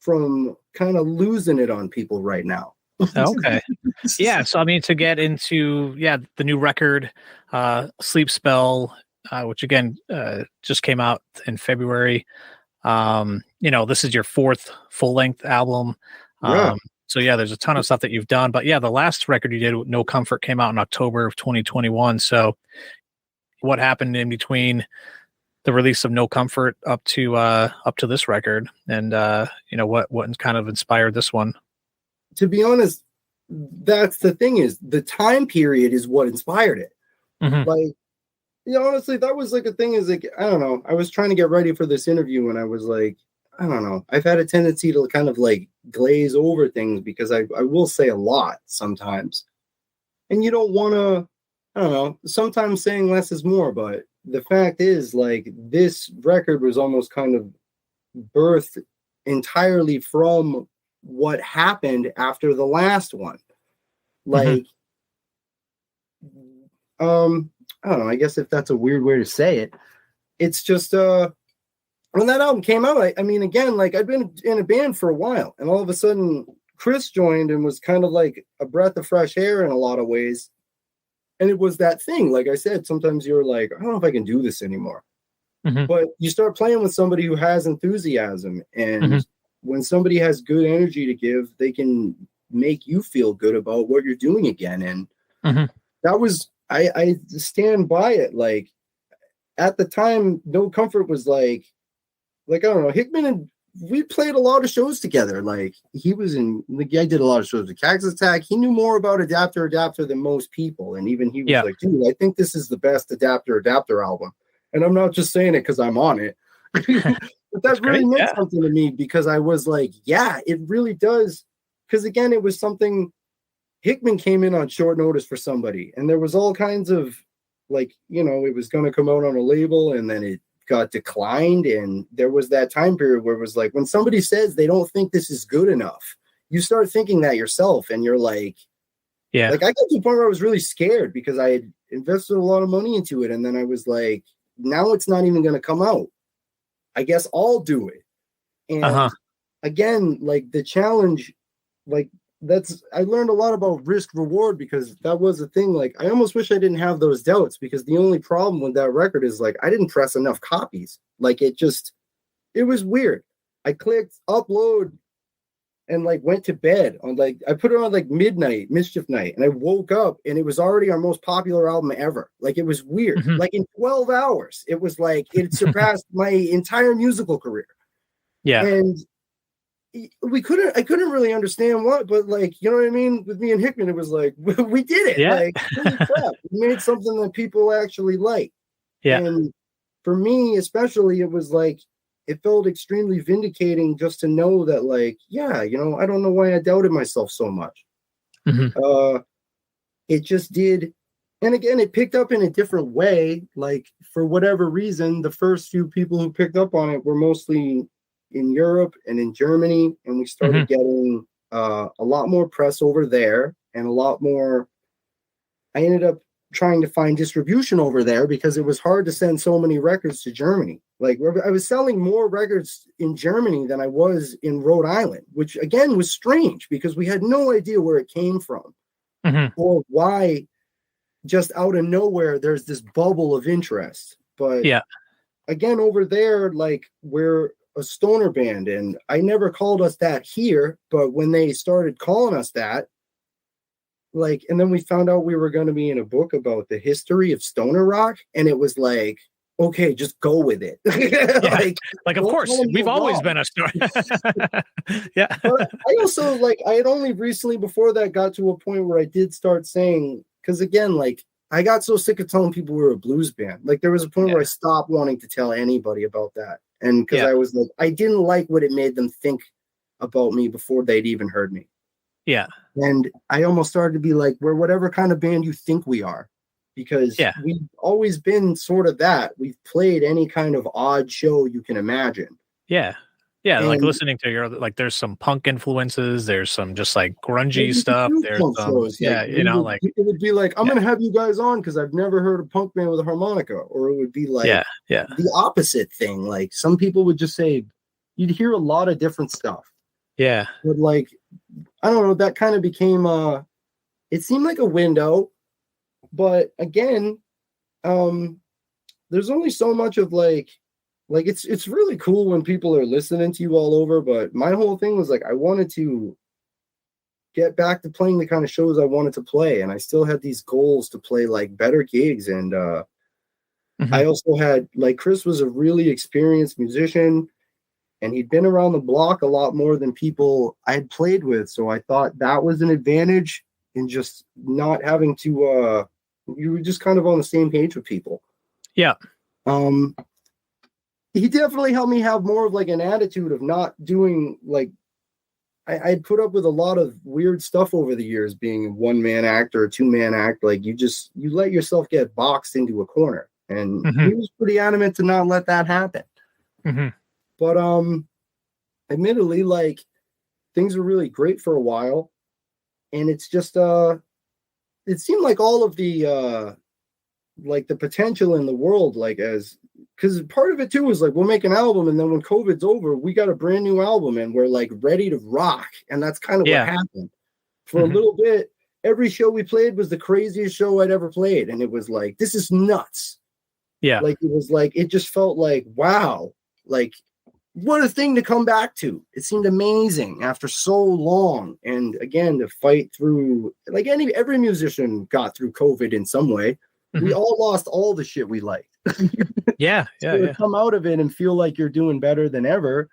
from kind of losing it on people right now. Okay. Yeah. So, I mean, to get into, the new record, Sleep Spell, which again, just came out in February. This is your 4th full length album. So there's a ton of stuff that you've done, but the last record you did, No Comfort, came out in October of 2021. So what happened in between the release of No Comfort up to this record, and what kind of inspired this one? To be honest, that's the thing, is the time period is what inspired it. Like, honestly, that was like a thing, is like, I don't know. I was trying to get ready for this interview and I was like, I don't know. I've had a tendency to kind of like glaze over things because I will say a lot sometimes. And you don't want to, I don't know, sometimes saying less is more. But the fact is, like, this record was almost kind of birthed entirely from what happened after the last one. Like, I don't know. I guess if that's a weird way to say it, it's just, when that album came out, I mean, again, like I'd been in a band for a while, and all of a sudden Chris joined and was kind of like a breath of fresh air in a lot of ways. And it was that thing, like I said, sometimes you're like, I don't know if I can do this anymore. But you start playing with somebody who has enthusiasm, and when somebody has good energy to give, they can make you feel good about what you're doing again. And that was, I stand by it. Like, at the time, No Comfort was like, I don't know, Hickman, and we played a lot of shows together. Like, he was in, like, I did a lot of shows with Cactus Attack. He knew more about Adapter than most people. And even he was like, dude, I think this is the best Adapter album. And I'm not just saying it because I'm on it. But that really meant something to me, because I was like, yeah, it really does. Because again, it was something, Hickman came in on short notice for somebody. And there was all kinds of, like, you know, it was going to come out on a label, and then it got declined. And there was that time period where it was like, when somebody says they don't think this is good enough, you start thinking that yourself, and you're like, like, I got to the point where I was really scared, because I had invested a lot of money into it. And then I was like, now it's not even going to come out. I guess I'll do it. And again, like, the challenge, like, I learned a lot about risk reward, because that was a thing. Like, I almost wish I didn't have those doubts, because the only problem with that record is, like, I didn't press enough copies. Like, it was weird. I clicked upload and, like, went to bed on, like, I put it on, like, midnight, mischief night, and I woke up and it was already our most popular album ever. Like, it was weird. Like, in 12 hours, it was like, it surpassed my entire musical career. And I couldn't really understand what, but, like, you know what I mean? With me and Hickman, it was like, we did it. Like, holy crap, we made something that people actually like. And for me, especially, it was like, it felt extremely vindicating just to know that, like, yeah, you know, I don't know why I doubted myself so much. It just did. And again, it picked up in a different way. Like, for whatever reason, the first few people who picked up on it were mostly in Europe and in Germany. And we started getting a lot more press over there, and a lot more. I ended up trying to find distribution over there, because it was hard to send so many records to Germany. Like, I was selling more records in Germany than I was in Rhode Island, which again was strange, because we had no idea where it came from or why just out of nowhere there's this bubble of interest. But again, over there, like, we're a stoner band, and I never called us that here, but when they started calling us that, like, and then we found out we were going to be in a book about the history of stoner rock, and it was like, okay, just go with it. like of course, we've always been a stoner. But I also, like, I had only recently before that got to a point where I did start saying, because again, like, I got so sick of telling people we were a blues band. Like, there was a point where I stopped wanting to tell anybody about that. And because I was like, I didn't like what it made them think about me before they'd even heard me. And I almost started to be like, we're whatever kind of band you think we are, because we've always been sort of that. We've played any kind of odd show you can imagine. And, like, listening to your, like, there's some punk influences, there's some just like grungy stuff. There's some shows. You know, like, it would be like, I'm going to have you guys on because I've never heard a punk band with a harmonica, or it would be like the opposite thing. Like, some people would just say, you'd hear a lot of different stuff. But, like, I don't know, that kind of became it seemed like a window, but again, there's only so much of like it's really cool when people are listening to you all over, but my whole thing was like, I wanted to get back to playing the kind of shows I wanted to play, and I still had these goals to play, like, better gigs. And I also had, like, Chris was a really experienced musician, and he'd been around the block a lot more than people I had played with. So I thought that was an advantage in just not having to, you were just kind of on the same page with people. He definitely helped me have more of, like, an attitude of not doing, like, I'd put up with a lot of weird stuff over the years, being a one-man act or a two-man act. Like, you let yourself get boxed into a corner. And he was pretty adamant to not let that happen. But admittedly, like, things were really great for a while, and it's just it seemed like all of the like the potential in the world, like, as because part of it too is like, we'll make an album, and then when COVID's over, we got a brand new album, and we're like ready to rock. And that's kind of what happened for a little bit. Every show we played was the craziest show I'd ever played, and it was like, this is nuts. Yeah. Like, it was like, it just felt like, wow, like, what a thing to come back to. It seemed amazing after so long. And again, to fight through, like every musician got through COVID in some way. Mm-hmm. We all lost all the shit we liked. Yeah. So to come out of it and feel like you're doing better than ever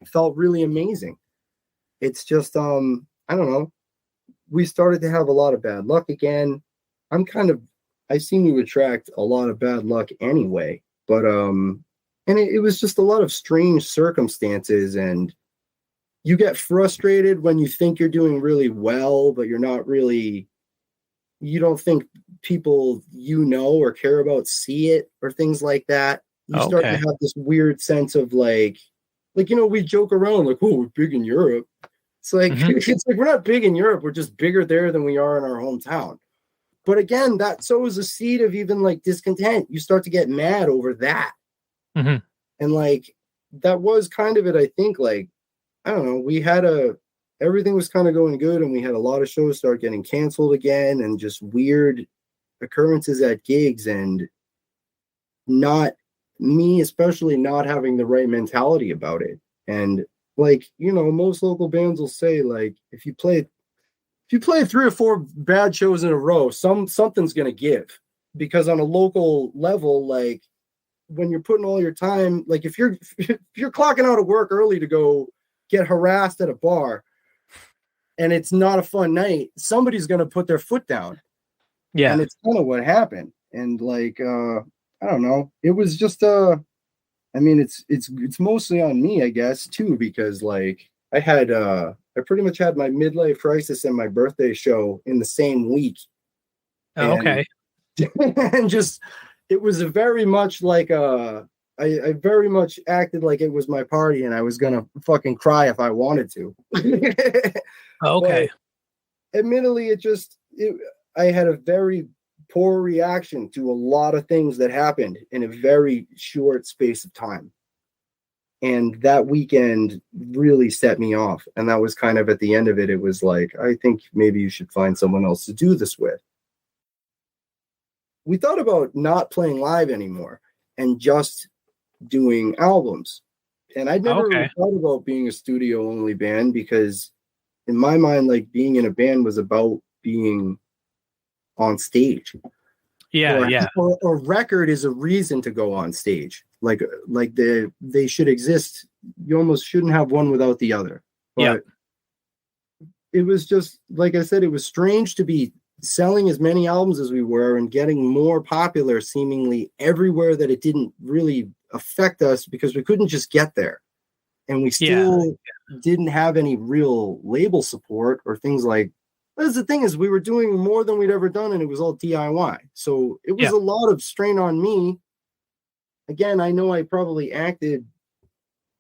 felt really amazing. It's just, I don't know. We started to have a lot of bad luck again. I seem to attract a lot of bad luck anyway, but, and it was just a lot of strange circumstances, and you get frustrated when you think you're doing really well, but you're not really, you don't think people or care about see it or things like that. You start to have this weird sense of like, we joke around like, oh, we're big in Europe. It's like, it's like, we're not big in Europe. We're just bigger there than we are in our hometown. But again, that sows a seed of even like discontent. You start to get mad over that. Mm-hmm. And like, that was kind of it. I think, like, I don't know, everything was kind of going good, and we had a lot of shows start getting canceled again, and just weird occurrences at gigs, and especially not having the right mentality about it. And like, most local bands will say, like, if you play 3 or 4 bad shows in a row, something's going to give, because on a local level, like, when you're putting all your time, like if you're clocking out of work early to go get harassed at a bar and it's not a fun night, somebody's going to put their foot down. Yeah. And it's kind of what happened. And like, I don't know, it was just, I mean, it's mostly on me, I guess, too, because like I pretty much had my midlife crisis and my birthday show in the same week. Okay. And just, it was a very much like I very much acted like it was my party and I was gonna fucking cry if I wanted to. Okay. But admittedly, I had a very poor reaction to a lot of things that happened in a very short space of time. And that weekend really set me off. And that was kind of at the end of it. It was like, I think maybe you should find someone else to do this with. We thought about not playing live anymore and just doing albums. And I'd never really thought about being a studio only band, because in my mind, like, being in a band was about being on stage. Yeah. Or a record is a reason to go on stage. Like they should exist. You almost shouldn't have one without the other. But it was just, like I said, it was strange to be selling as many albums as we were and getting more popular seemingly everywhere that it didn't really affect us, because we couldn't just get there. And we still didn't have any real label support or things like. That's the thing, is we were doing more than we'd ever done, and it was all DIY. So it was a lot of strain on me. Again, I know I probably acted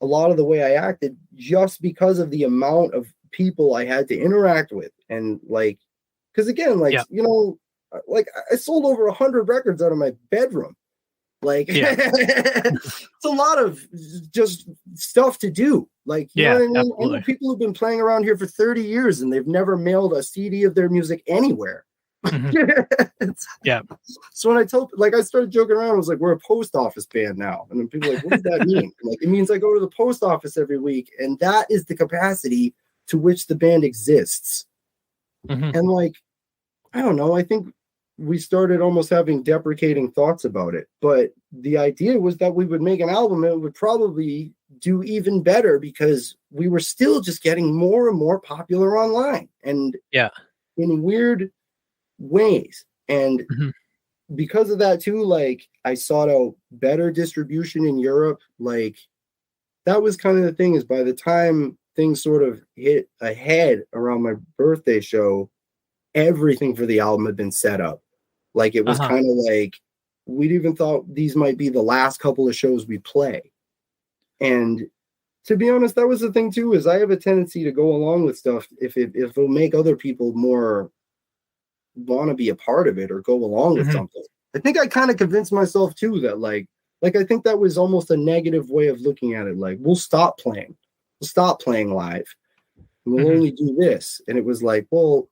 a lot of the way I acted just because of the amount of people I had to interact with. And like, because again, like, like I sold over 100 records out of my bedroom. Like, it's a lot of just stuff to do. Like, you know what I mean? I know people who've been playing around here for 30 years and they've never mailed a CD of their music anywhere. Mm-hmm. So when I started joking around, I was like, we're a post office band now. And then people are like, what does that mean? Like, it means I go to the post office every week, and that is the capacity to which the band exists. Mm-hmm. And like, I don't know, I think we started almost having deprecating thoughts about it. But the idea was that we would make an album and it would probably do even better, because we were still just getting more and more popular online and in weird ways. And because of that too, like, I sought out better distribution in Europe. Like, that was kind of the thing, is by the time things sort of hit ahead around my birthday show, everything for the album had been set up. Like, it was kind of like, we'd even thought these might be the last couple of shows we play. And to be honest, that was the thing too, is I have a tendency to go along with stuff if it'll make other people more want to be a part of it or go along with something. I think I kind of convinced myself too that like I think that was almost a negative way of looking at it. Like, we'll stop playing live. We'll only do this. And it was like, well,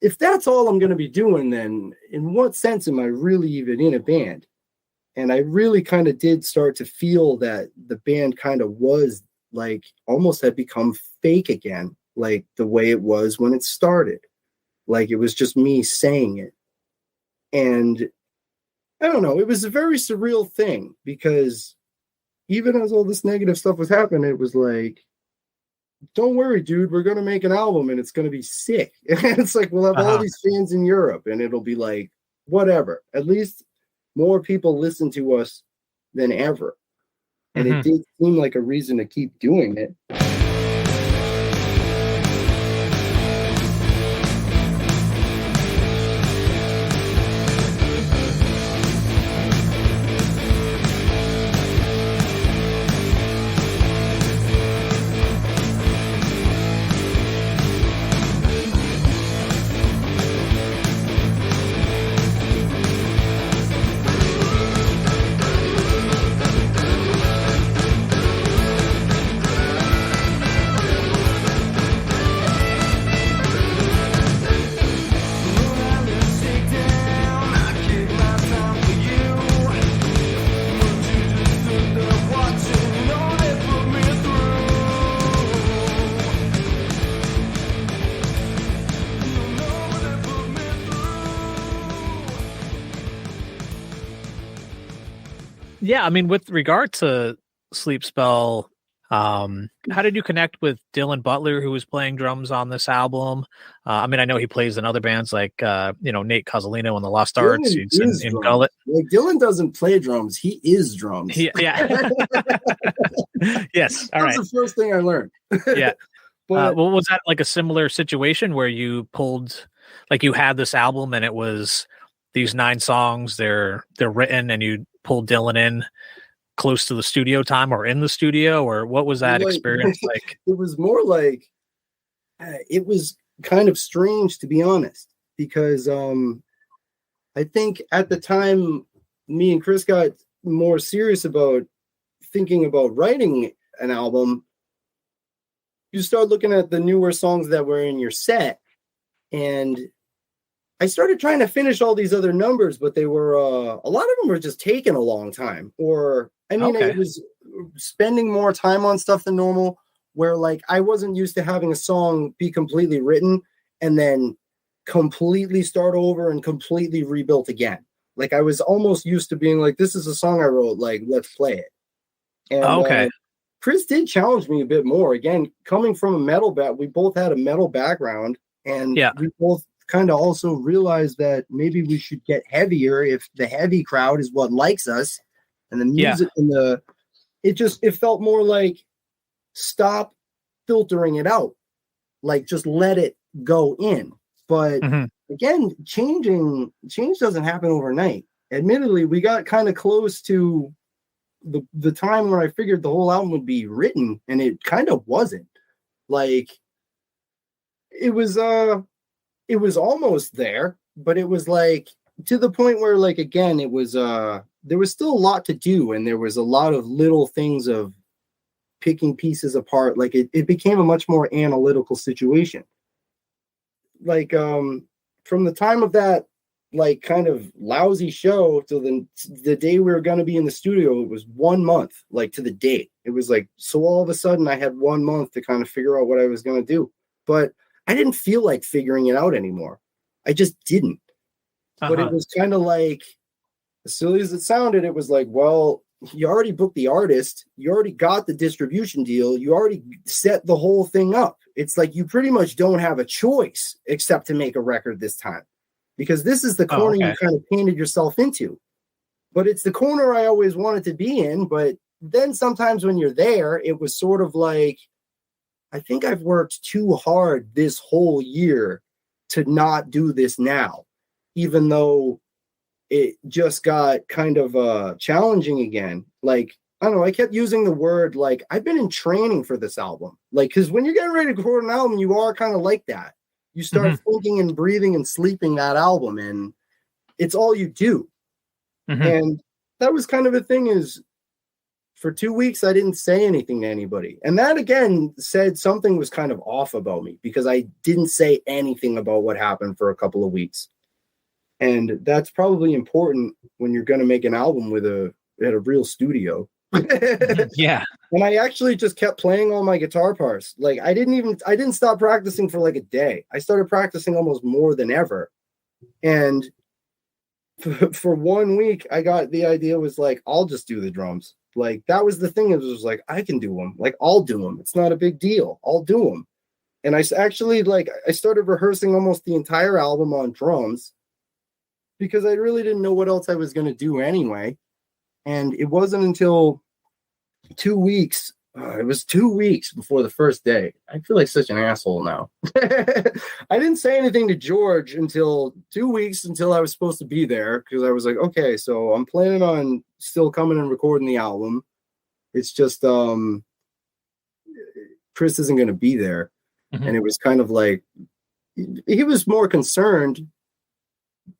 if that's all I'm going to be doing, then in what sense am I really even in a band? And I really kind of did start to feel that the band kind of was like almost had become fake again, like the way it was when it started. Like it was just me saying it. And I don't know, it was a very surreal thing because even as all this negative stuff was happening, it was like, don't worry, dude, we're going to make an album and it's going to be sick. And it's like, we'll have all these fans in Europe and it'll be like, whatever. At least more people listen to us than ever. And it did seem like a reason to keep doing it. Yeah, I mean, with regard to Sleep Spell, how did you connect with Dylan Butler, who was playing drums on this album? I mean, I know he plays in other bands like, Nate Cozzolino and the Lost Arts. He's in Gullet. Like, Dylan doesn't play drums. He is drums. Yeah. Yes. All right. That's the first thing I learned. Yeah. But was that like a similar situation where you pulled, like you had this album and it was these 9 songs, they're written and you pulled Dylan in close to the studio time or in the studio, or what was that experience like? It was more like, it was kind of strange, to be honest, because I think at the time me and Chris got more serious about thinking about writing an album. You start looking at the newer songs that were in your set, and I started trying to finish all these other numbers, but they were, a lot of them were just taking a long time. Or, I mean, It was spending more time on stuff than normal, where like I wasn't used to having a song be completely written and then completely start over and completely rebuilt again. Like I was almost used to being like, this is a song I wrote, like, let's play it. And Chris did challenge me a bit more. Again, coming from a metal we both had a metal background, and we both kind of also realized that maybe we should get heavier if the heavy crowd is what likes us, and the music and it felt more like stop filtering it out, like just let it go in. But again, change doesn't happen overnight. Admittedly, we got kind of close to the time when I figured the whole album would be written, and it kind of wasn't. Like it was almost there, but it was like to the point where, like, again, it was there was still a lot to do, and there was a lot of little things of picking pieces apart. Like it became a much more analytical situation. Like from the time of that, like, kind of lousy show till the day we were going to be in the studio, it was 1 month, like, to the date. It was like, so all of a sudden I had 1 month to kind of figure out what I was going to do. But I didn't feel like figuring it out anymore. I just didn't. But it was kind of like, as silly as it sounded, it was like, well, you already booked the artist. You already got the distribution deal. You already set the whole thing up. It's like you pretty much don't have a choice except to make a record this time, because this is the corner you kind of painted yourself into. But it's the corner I always wanted to be in. But then sometimes when you're there, it was sort of like, I think I've worked too hard this whole year to not do this now, even though it just got kind of challenging again. Like, I don't know, I kept using the word, like, I've been in training for this album. Like, because when you're getting ready to record an album, you are kind of like that. You start thinking and breathing and sleeping that album, and it's all you do. And that was kind of a thing, is for 2 weeks, I didn't say anything to anybody. And that, again, said something was kind of off about me because I didn't say anything about what happened for a couple of weeks. And that's probably important when you're going to make an album at a real studio. Yeah. And I actually just kept playing all my guitar parts. Like, I didn't stop practicing for like a day. I started practicing almost more than ever. And for 1 week, I got the idea was like, I'll just do the drums. Like, that was the thing. It was like, I can do them. Like, I'll do them. It's not a big deal. I'll do them. And I actually, like, I started rehearsing almost the entire album on drums because I really didn't know what else I was going to do anyway. And it wasn't until 2 weeks. It was 2 weeks before the first day. I feel like such an asshole now. I didn't say anything to George until 2 weeks until I was supposed to be there because I was like, okay, so I'm planning on still coming and recording the album. It's just Chris isn't going to be there. Mm-hmm. And it was kind of like he was more concerned,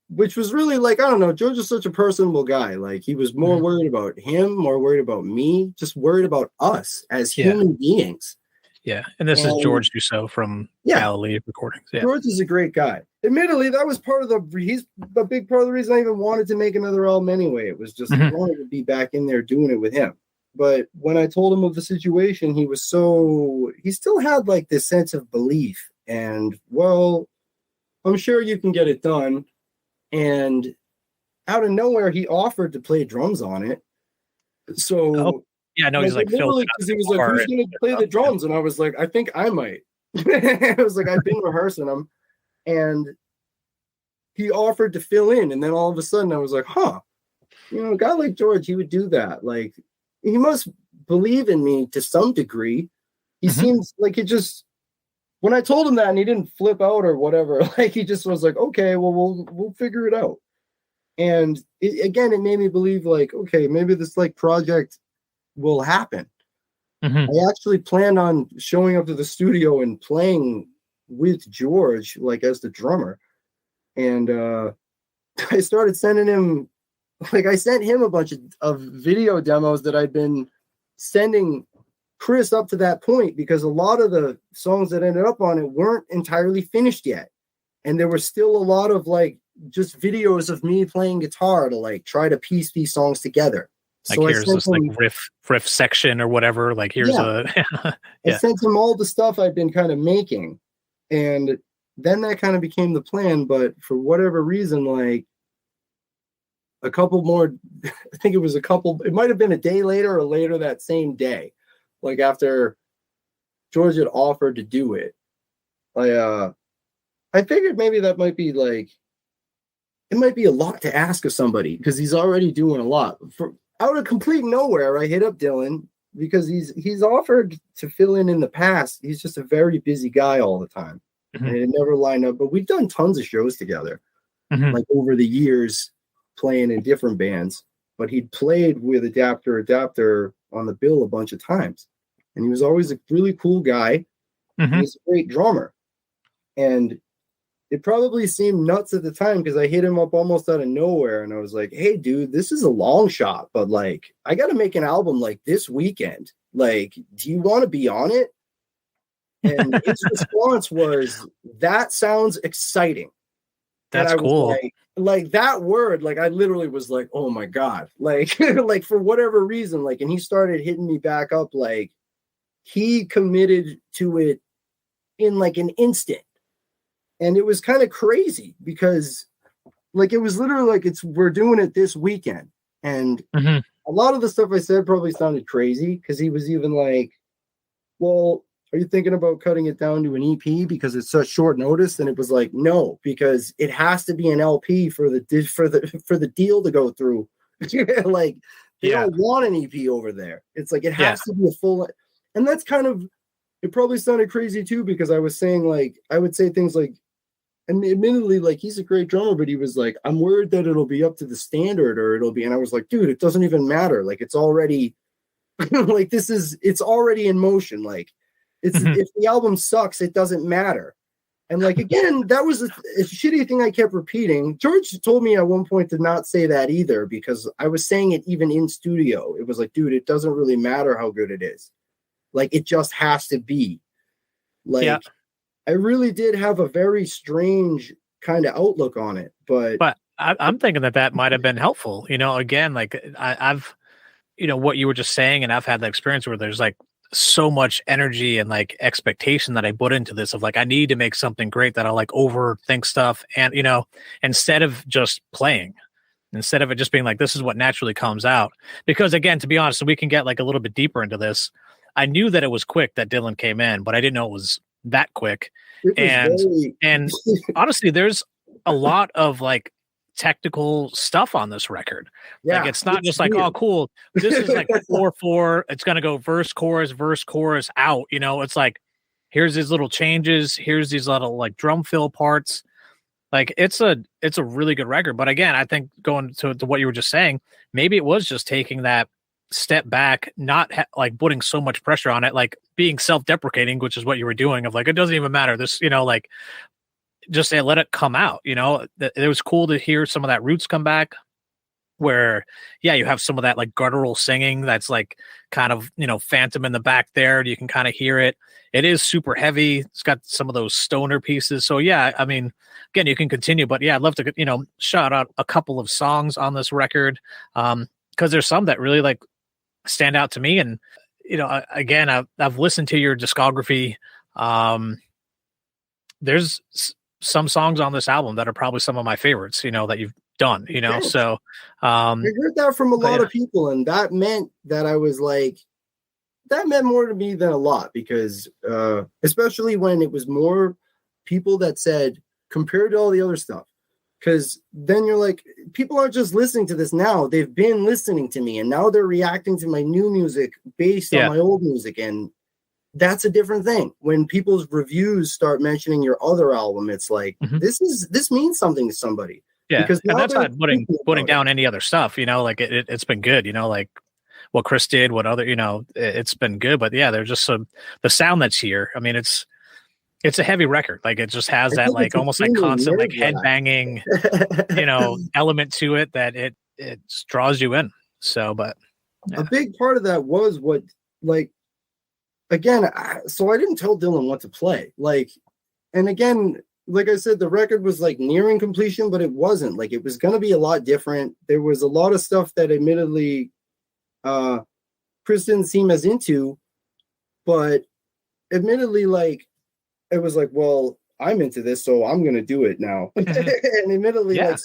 which was really like, I don't know, George is such a personable guy. Like, he was more worried about him, more worried about me, just worried about us as human beings. Yeah. And this is George Dussault from Galilee Recordings. Yeah. George is a great guy. Admittedly, that was he's a big part of the reason I even wanted to make another album anyway. It was just I wanted to be back in there doing it with him. But when I told him of the situation, he still had like this sense of belief and, well, I'm sure you can get it done. And out of nowhere, he offered to play drums on it. So, he's like, literally, because he was like, who's going to play the drums? And I was like, I think I might. I was like, I've been rehearsing them. And he offered to fill in. And then all of a sudden, I was like, a guy like George, he would do that. Like, he must believe in me to some degree. He seems like he just. When I told him that and he didn't flip out or whatever, like he just was like, okay, well, we'll figure it out. And it made me believe like, okay, maybe this like project will happen. I actually planned on showing up to the studio and playing with George, like as the drummer. And I started sending him, like I sent him a bunch of video demos that I'd been sending Chris up to that point because a lot of the songs that ended up on it weren't entirely finished yet. And there were still a lot of like just videos of me playing guitar to like try to piece these songs together. Like so here's this like riff section or whatever. Like here's I sent him all the stuff I've been kind of making. And then that kind of became the plan. But for whatever reason, like a couple more, I think it might have been a day later or later that same day. Like after George had offered to do it, I figured maybe that might be like, it might be a lot to ask of somebody because he's already doing a lot. Out of complete nowhere, I hit up Dylan because he's offered to fill in the past. He's just a very busy guy all the time. And it never lined up. But we've done tons of shows together, like over the years, playing in different bands. But he'd played with Adapter on the bill a bunch of times. And he was always a really cool guy. He's a great drummer. And it probably seemed nuts at the time because I hit him up almost out of nowhere. And I was like, hey, dude, this is a long shot. But like, I got to make an album like this weekend. Like, do you want to be on it? And his response was, that sounds exciting. That's cool. Like that word, like I literally was like, oh my God, like, like for whatever reason, like, and he started hitting me back up. Like he committed to it in like an instant. And it was kind of crazy because like, it was literally like, we're doing it this weekend. And a lot of the stuff I said probably sounded crazy because he was even like, well, are you thinking about cutting it down to an EP because it's such short notice? And it was like, no, because it has to be an LP for the deal to go through. Like they don't want an EP over there. It's like, it has to be a full, and that's kind of, it probably sounded crazy too, because I was saying like, I would say things like, and admittedly, like he's a great drummer, but he was like, I'm worried that it'll be up to the standard or it'll be, and I was like, dude, it doesn't even matter. Like it's already like, it's already in motion. Like, if the album sucks, it doesn't matter. And like, again, that was a shitty thing I kept repeating. George told me at one point to not say that either, because I was saying it even in studio. It was like, dude, it doesn't really matter how good it is. Like, it just has to be. Like, I really did have a very strange kind of outlook on it. But I'm thinking that might have been helpful. Again, like I've, what you were just saying, and I've had the experience where there's like so much energy and like expectation that I put into this of like, I need to make something great, that I'll like overthink stuff. And, instead of just playing, instead of it just being like, this is what naturally comes out. Because again, to be honest, so we can get like a little bit deeper into this. I knew that it was quick that Dylan came in, but I didn't know it was that quick. And honestly, there's a lot of like technical stuff on this record. Like, it's not just like, oh, cool, this is like 4/4, it's gonna go verse chorus out. It's like, here's these little changes, here's these little like drum fill parts. Like, it's a really good record. But again, I think going to what you were just saying, maybe it was just taking that step back, not like putting so much pressure on it, like being self-deprecating, which is what you were doing, of like, it doesn't even matter, this, like, just say, let it come out. It was cool to hear some of that roots come back, where you have some of that like guttural singing that's like kind of, phantom in the back there. You can kind of hear it. It is super heavy. It's got some of those stoner pieces. So I mean, again, you can continue, but I'd love to, shout out a couple of songs on this record. Cause there's some that really like stand out to me. And, again, I've listened to your discography. There's some songs on this album that are probably some of my favorites, that you've done, so I heard that from a lot of people, and that meant that I was like, that meant more to me than a lot, because especially when it was more people that said, compared to all the other stuff, because then you're like, people aren't just listening to this now, they've been listening to me, and now they're reacting to my new music based on my old music, and that's a different thing. When people's reviews start mentioning your other album, it's like, this means something to somebody. Yeah, because and that's not putting down any other stuff, like it's been good, like what Chris did, what other, it's been good. But there's just the sound that's here. I mean, it's a heavy record. Like, it just has that like almost like constant like head banging, element to it that it draws you in. So, but a big part of that was what, like, again, so I didn't tell Dylan what to play. Like, and again, like I said, the record was like nearing completion, but it wasn't. Like, it was going to be a lot different. There was a lot of stuff that admittedly Chris didn't seem as into, but admittedly, like, it was like, well, I'm into this, so I'm going to do it now. And admittedly, like,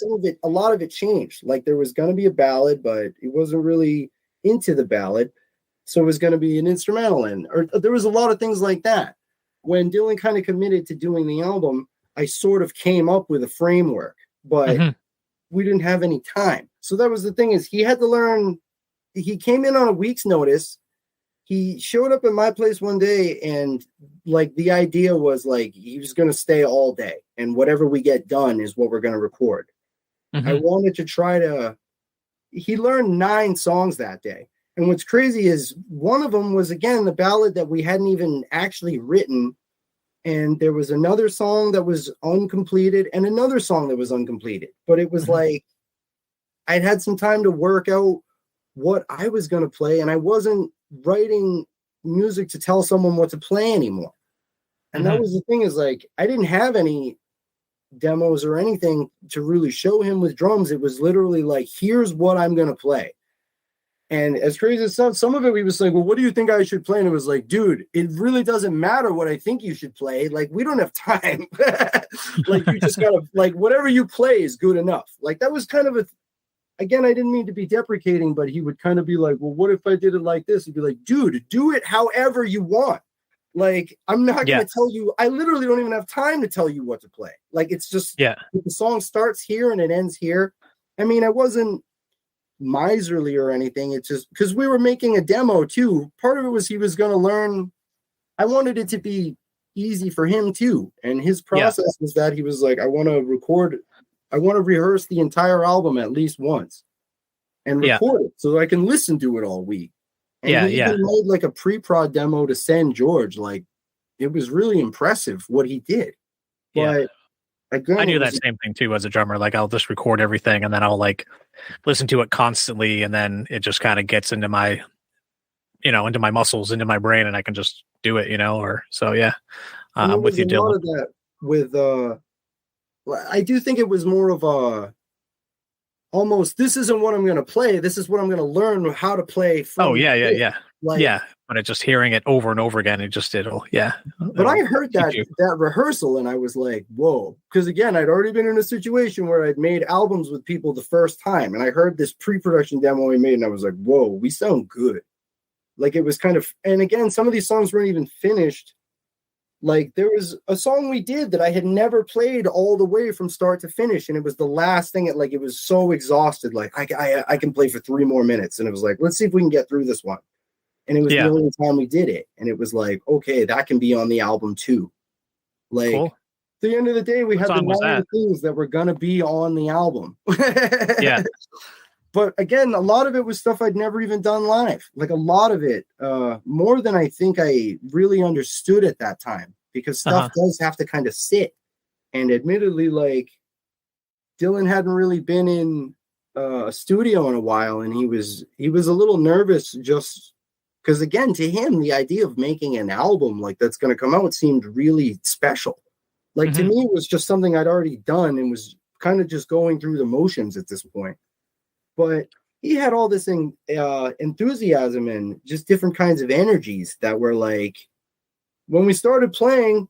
a lot of it changed. Like, there was going to be a ballad, but it wasn't really into the ballad. So it was going to be an instrumental or there was a lot of things like that. When Dylan kind of committed to doing the album, I sort of came up with a framework, but we didn't have any time. So that was the thing, is he had to learn. He came in on a week's notice. He showed up at my place one day, and like, the idea was like, he was going to stay all day, and whatever we get done is what we're going to record. I wanted to try to, he learned 9 songs that day. And what's crazy is one of them was, again, the ballad that we hadn't even actually written. And there was another song that was uncompleted and another song that was uncompleted. But it was like, I'd had some time to work out what I was going to play. And I wasn't writing music to tell someone what to play anymore. And that was the thing, is like, I didn't have any demos or anything to really show him with drums. It was literally like, here's what I'm going to play. And as crazy as some of it, we was like, well, what do you think I should play? And it was like, dude, it really doesn't matter what I think you should play. Like, we don't have time. Like, you just gotta, like, whatever you play is good enough. Like, that was kind of again, I didn't mean to be deprecating, but he would kind of be like, well, what if I did it like this? He'd be like, dude, do it however you want. Like, I'm not going to tell you, I literally don't even have time to tell you what to play. Like, it's just, the song starts here and it ends here. I mean, I wasn't miserly or anything. It's just because we were making a demo too. Part of it was he was going to learn. I wanted it to be easy for him too. And his process was that he was like, I want to rehearse the entire album at least once and record it so that I can listen to it all week. And he even made like a pre-prod demo to send George. Like, it was really impressive what he did. But I do that same thing too as a drummer. Like I'll just record everything and then I'll like listen to it constantly, and then it just kind of gets into my, into my muscles, into my brain, and I can just do it, or so. Yeah, I'm with you, Dylan. A lot of that with I do think it was more of a almost, this isn't what I'm going to play. This is what I'm going to learn how to play. Yeah. But it's just hearing it over and over again. But I heard that rehearsal and I was like, whoa. Because again, I'd already been in a situation where I'd made albums with people the first time. And I heard this pre-production demo we made and I was like, whoa, we sound good. Like it was kind of, and again, some of these songs weren't even finished. Like there was a song we did that I had never played all the way from start to finish. And it was the last thing. It was so exhausted. Like I can play for 3 more minutes. And it was like, let's see if we can get through this one. And it was the only time we did it. And it was like, okay, that can be on the album too. Like at the end of the day, we had the 9 things that were going to be on the album. Yeah. But again, a lot of it was stuff I'd never even done live. Like a lot of it, more than I think I really understood at that time, because stuff does have to kind of sit. And admittedly, like Dylan hadn't really been in a studio in a while, and he was a little nervous just because, again, to him, the idea of making an album like that's going to come out seemed really special. Like to me, it was just something I'd already done and was kind of just going through the motions at this point. But he had all this enthusiasm and just different kinds of energies that were like, when we started playing,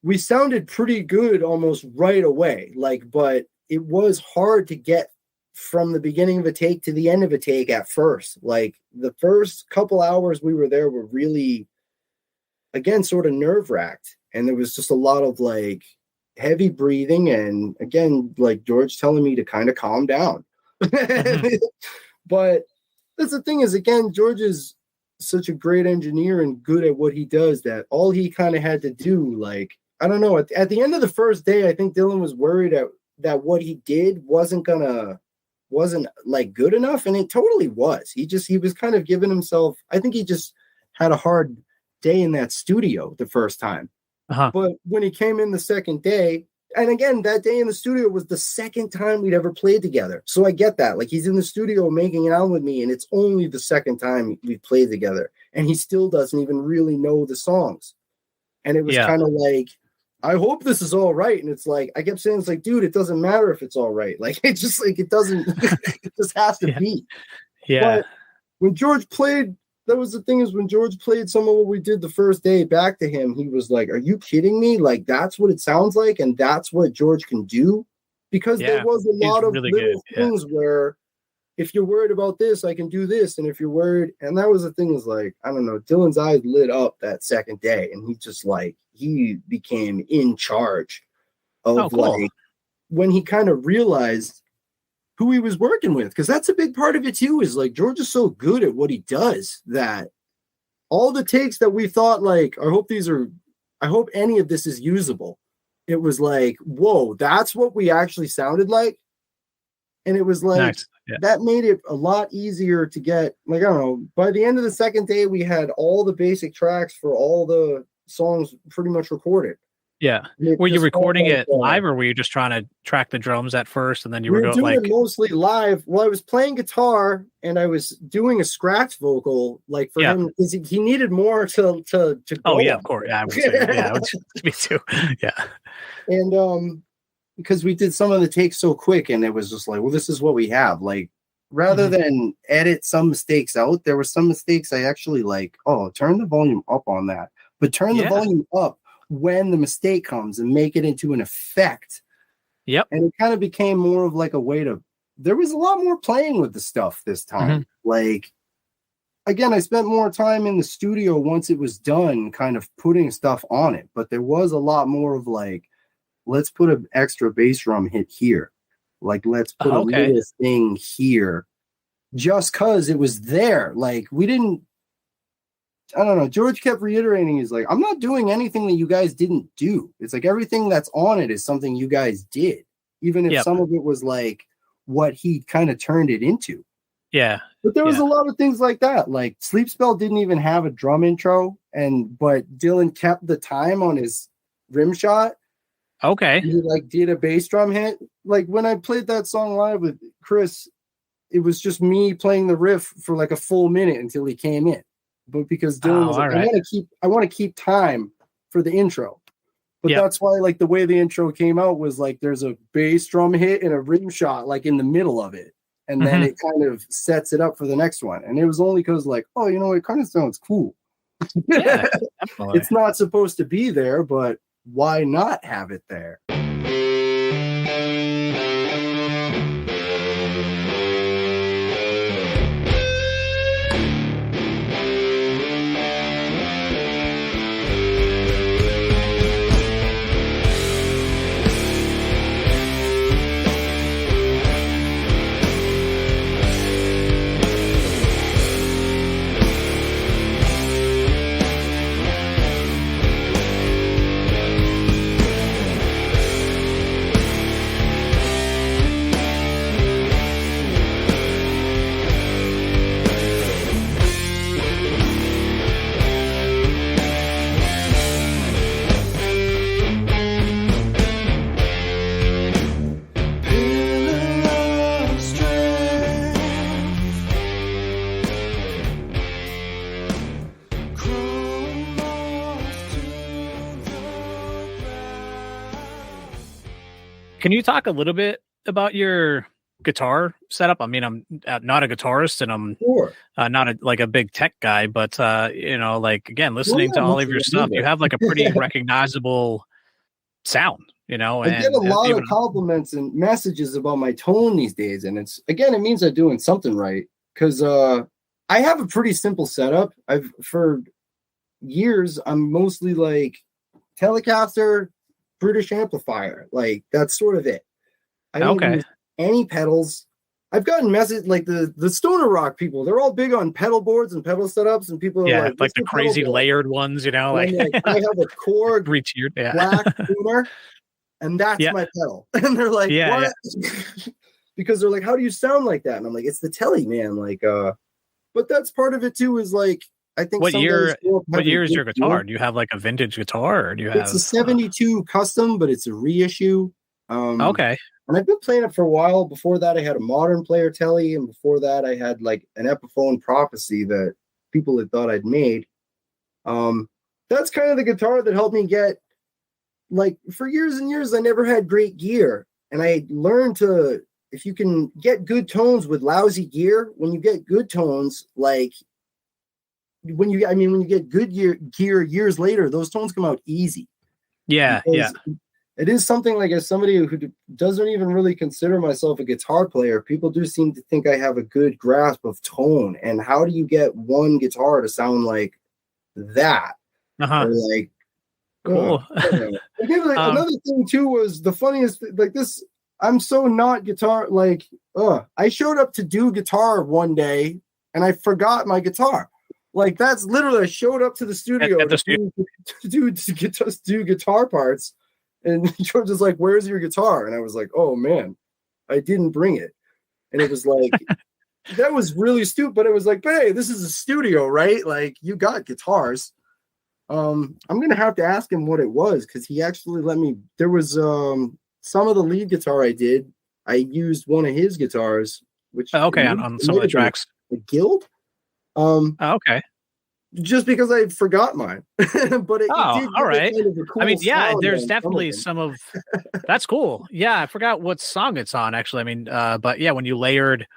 we sounded pretty good almost right away. Like, but it was hard to get from the beginning of a take to the end of a take at first. Like the first couple hours we were there were really, again, sort of nerve-wracked. And there was just a lot of like heavy breathing. And again, like George telling me to kind of calm down. But that's the thing is, again, George is such a great engineer and good at what he does that all he kind of had to do, like, I don't know, at the end of the first day, I think Dylan was worried that what he did wasn't like good enough, and it totally was. He was kind of giving himself, I think he just had a hard day in that studio the first time. But when he came in the second day, and again, that day in the studio was the second time we'd ever played together. So I get that. Like he's in the studio making it out with me, and it's only the second time we've played together. And he still doesn't even really know the songs. And it was kind of like, I hope this is all right. And it's like, I kept saying, it's like, dude, it doesn't matter if it's all right. Like, it's just like, it doesn't, it just has to be. Yeah. But when George played, that was the thing, is when George played some of what we did the first day back to him, he was like, are you kidding me? Like, that's what it sounds like. And that's what George can do. Because there was a lot of really little things where if you're worried about this, I can do this. And if you're worried, and that was the thing, is like, I don't know, Dylan's eyes lit up that second day. And he just like, he became in charge of like, when he kind of realized who he was working with, because that's a big part of it too, is like George is so good at what he does that all the takes that we thought, like, I hope any of this is usable. It was like, whoa, that's what we actually sounded like. And it was like, that made it a lot easier to get, like, I don't know, by the end of the second day, we had all the basic tracks for all the songs pretty much recorded. Yeah. Were you recording it live, or were you just trying to track the drums at first and then you were doing it mostly live? Well, I was playing guitar and I was doing a scratch vocal, like for him, because he needed more to go. Oh yeah, of course. Yeah, I would say, me too. Yeah. And because we did some of the takes so quick, and it was just like, well, this is what we have. Like, rather than edit some mistakes out, there were some mistakes I actually like, turn the volume up on that, but turn the volume up when the mistake comes and make it into an effect. Yep. And it kind of became more of like a way to, there was a lot more playing with the stuff this time. Like, again, I spent more time in the studio once it was done, kind of putting stuff on it, but there was a lot more of like, let's put an extra bass drum hit here. Like, let's put a little thing here just cause it was there. Like, we didn't, I don't know. George kept reiterating, he's like, I'm not doing anything that you guys didn't do. It's like everything that's on it is something you guys did, even if some of it was like what he kind of turned it into. Yeah. But there was a lot of things like that. Like Sleep Spell didn't even have a drum intro, but Dylan kept the time on his rim shot. Okay. He like did a bass drum hit. Like when I played that song live with Chris, it was just me playing the riff for like a full minute until he came in. But because Dylan was like, I want to keep time for the intro. But that's why like the way the intro came out was like there's a bass drum hit and a rim shot like in the middle of it. And then it kind of sets it up for the next one. And it was only because like, oh, you know, it kind of sounds cool. Yeah, definitely. It's not supposed to be there, but why not have it there? Can you talk a little bit about your guitar setup? I mean, I'm not a guitarist and I'm not a big tech guy, but you know, like again, listening to all of your stuff, you have like a pretty recognizable sound, you know. I get a lot of compliments and messages about my tone these days, and it means I'm doing something right because I have a pretty simple setup. For years I'm mostly like Telecaster, British amplifier, like that's sort of it. I don't use any pedals. I've gotten messages like the stoner rock people. They're all big on pedal boards and pedal setups, and people are like the crazy layered ones, you know. Like I have a Korg black tuner, and that's my pedal. And they're like, what? Because they're like, how do you sound like that? And I'm like, it's the telly, man. Like, but that's part of it too. Is like, I think what year is your guitar? Do you have like a vintage guitar, or do you have? It's a '72 custom, but it's a reissue. Okay. And I've been playing it for a while. Before that, I had a modern player telly, and before that, I had like an Epiphone Prophecy that people had thought I'd made. That's kind of the guitar that helped me get, like, for years and years, I never had great gear, and I learned to, if you can get good tones with lousy gear, when you get good tones, like when you get good gear years later, those tones come out easy. Yeah, because it is something like, as somebody who doesn't even really consider myself a guitar player, people do seem to think I have a good grasp of tone. And how do you get one guitar to sound like that? Or like, cool. Another thing too was the funniest, like this, I'm so not guitar, like, I showed up to do guitar one day and I forgot my guitar. Like, that's literally, I showed up to the studio to do guitar parts. And George is like, where's your guitar? And I was like, oh man, I didn't bring it. And it was like, that was really stupid. But it was like, hey, this is a studio, right? Like, you got guitars. I'm going to have to ask him what it was, because he actually let me. There was some of the lead guitar I did. I used one of his guitars, which on some of the tracks. A Guild. Okay. Just because I forgot mine. But it all right. Kind of a cool, I mean, there's definitely some of that's cool. Yeah, I forgot what song it's on actually. I mean, but yeah, when you layered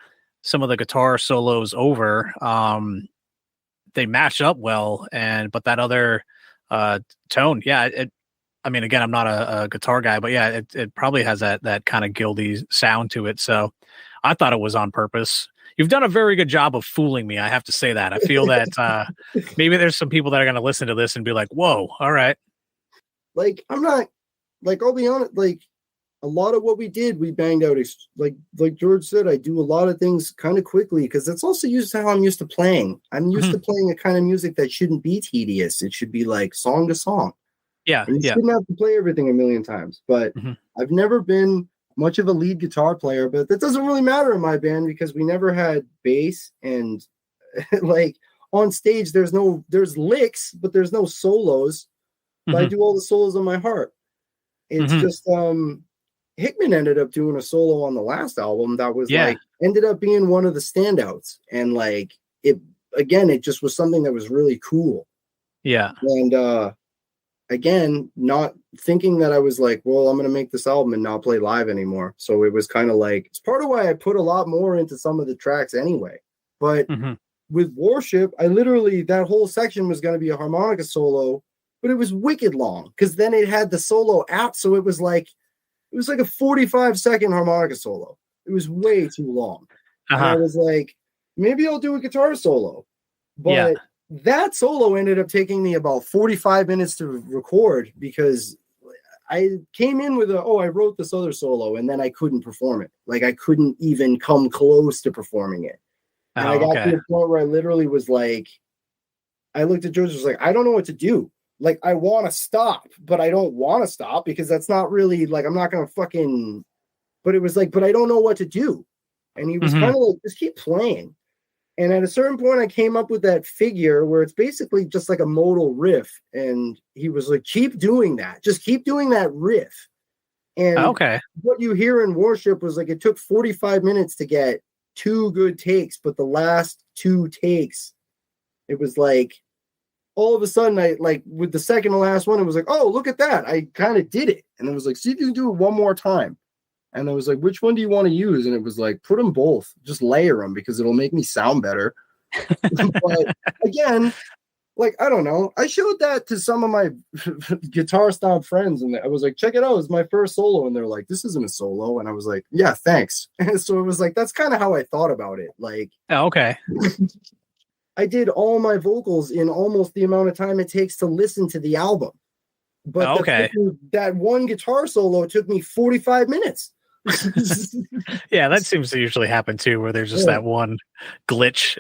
some of the guitar solos over, they mash up well, but that other tone, I mean, again, I'm not a guitar guy, but yeah, it probably has that kind of guildy sound to it. So I thought it was on purpose. You've done a very good job of fooling me. I have to say that. I feel that maybe there's some people that are going to listen to this and be like, whoa, all right. Like, I'm not, like, I'll be honest, like, a lot of what we did, we banged out. Like George said, I do a lot of things kind of quickly, because that's also how I'm used to playing. I'm used to playing a kind of music that shouldn't be tedious. It should be like song to song. Yeah. And you shouldn't have to play everything a million times. But I've never been much of a lead guitar player, but that doesn't really matter in my band, because we never had bass, and like on stage there's licks, but there's no solos. But I do all the solos on my heart, It's just Hickman ended up doing a solo on the last album that was like ended up being one of the standouts, and like it just was something that was really cool. Yeah. And again, not thinking that I was like, well, I'm going to make this album and not play live anymore. So it was kind of like, it's part of why I put a lot more into some of the tracks anyway. But with Worship, I literally, that whole section was going to be a harmonica solo, but it was wicked long because then it had the solo app. So it was like a 45-second harmonica solo. It was way too long. And I was like, maybe I'll do a guitar solo. But that solo ended up taking me about 45 minutes to record because I came in with I wrote this other solo and then I couldn't perform it. Like I couldn't even come close to performing it. And I got to the point where I literally was like, I looked at George and was like, I don't know what to do. Like, I want to stop, but I don't want to stop because that's not really like, I'm not going to fucking, but it was like, but I don't know what to do. And he was kind of like, just keep playing. And at a certain point, I came up with that figure where it's basically just like a modal riff. And he was like, keep doing that. Just keep doing that riff. And what you hear in Worship was like, it took 45 minutes to get 2 good takes, but the last 2 takes, it was like, all of a sudden, I like with the second to last one, it was like, oh, look at that. I kind of did it. And it was like, see if you can do it one more time. And I was like, which one do you want to use? And it was like, put them both, just layer them because it'll make me sound better. But again, like, I don't know. I showed that to some of my guitar snob friends and I was like, check it out. It's my first solo. And they're like, this isn't a solo. And I was like, yeah, thanks. And so it was like, that's kind of how I thought about it. Like, I did all my vocals in almost the amount of time it takes to listen to the album. But that one guitar solo took me 45 minutes. Yeah, that seems to usually happen too, where there's just that one glitch.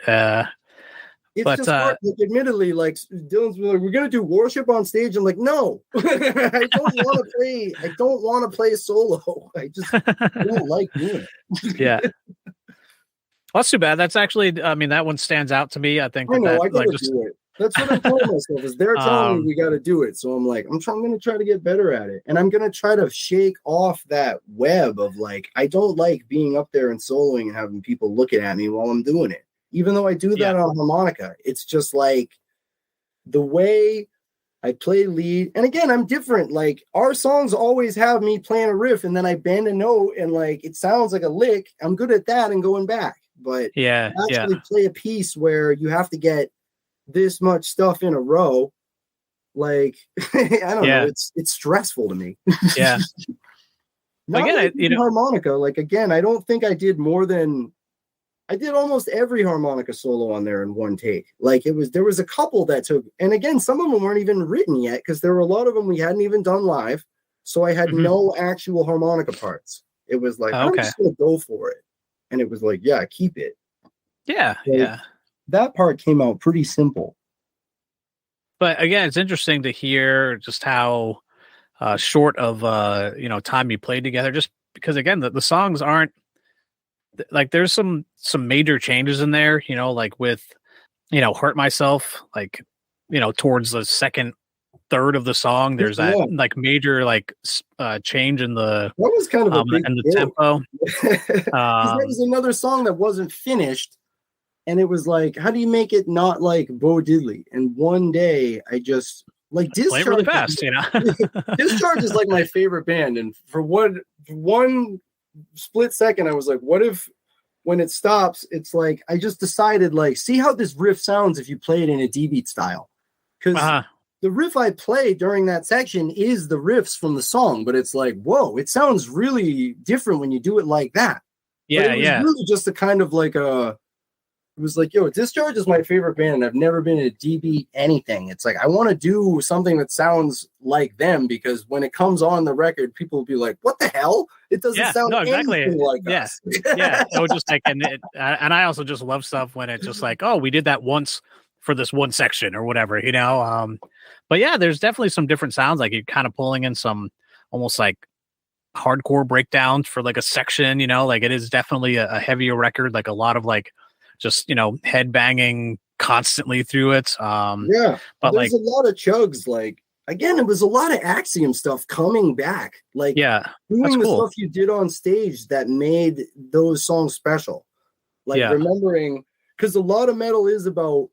It's just hard. Like, admittedly, like Dylan's like, we're gonna do Worship on stage. I'm like, no, I don't want to play a solo. I just don't like doing it. Yeah. Well, that's too bad. That's actually, I mean, that one stands out to me. I think I know, I gotta do it. That's what I'm telling myself is they're telling me we got to do it. So I'm like, I'm going to try to get better at it. And I'm going to try to shake off that web of like, I don't like being up there and soloing and having people looking at me while I'm doing it. Even though I do that on harmonica, it's just like the way I play lead. And again, I'm different. Like our songs always have me playing a riff and then I bend a note and like, it sounds like a lick. I'm good at that and going back. But actually play a piece where you have to get this much stuff in a row, like I don't know, it's stressful to me. Yeah. Again, like harmonica, like again, I don't think I did almost every harmonica solo on there in one take. Like there was a couple that took, and again, some of them weren't even written yet because there were a lot of them we hadn't even done live, so I had no actual harmonica parts. It was like I'm just gonna go for it, and it was like keep it. That part came out pretty simple. But again, it's interesting to hear just how short of time you played together, just because again, the songs aren't like there's some major changes in there, like with, Hurt Myself, like, towards the second third of the song, there's that like major like change in the that was kind of a big and the tempo. There was another song that wasn't finished. And it was like, how do you make it not like Bo Diddley? And one day I just like Discharge really fast, Discharge is like my favorite band. And for one split second, I was like, what if when it stops, it's like I just decided like, see how this riff sounds if you play it in a D-beat style. Because the riff I play during that section is the riffs from the song, but it's like, whoa, it sounds really different when you do it like that. Yeah, but it was really just a kind of like it was like, Discharge is my favorite band, and I've never been in a DB anything. It's like, I want to do something that sounds like them, because when it comes on the record, people will be like, what the hell? It doesn't sound anything like us. Yeah. It was just like, and I also just love stuff when it's just like, oh, we did that once for this one section or whatever, but yeah, there's definitely some different sounds. Like you're kind of pulling in some almost like hardcore breakdowns for like a section, like it is definitely a heavier record, like a lot of like, just head banging constantly through it. But there's a lot of chugs. Like again, it was a lot of Axiom stuff coming back. Like, doing the stuff you did on stage that made those songs special. Like, remembering, because a lot of metal is about,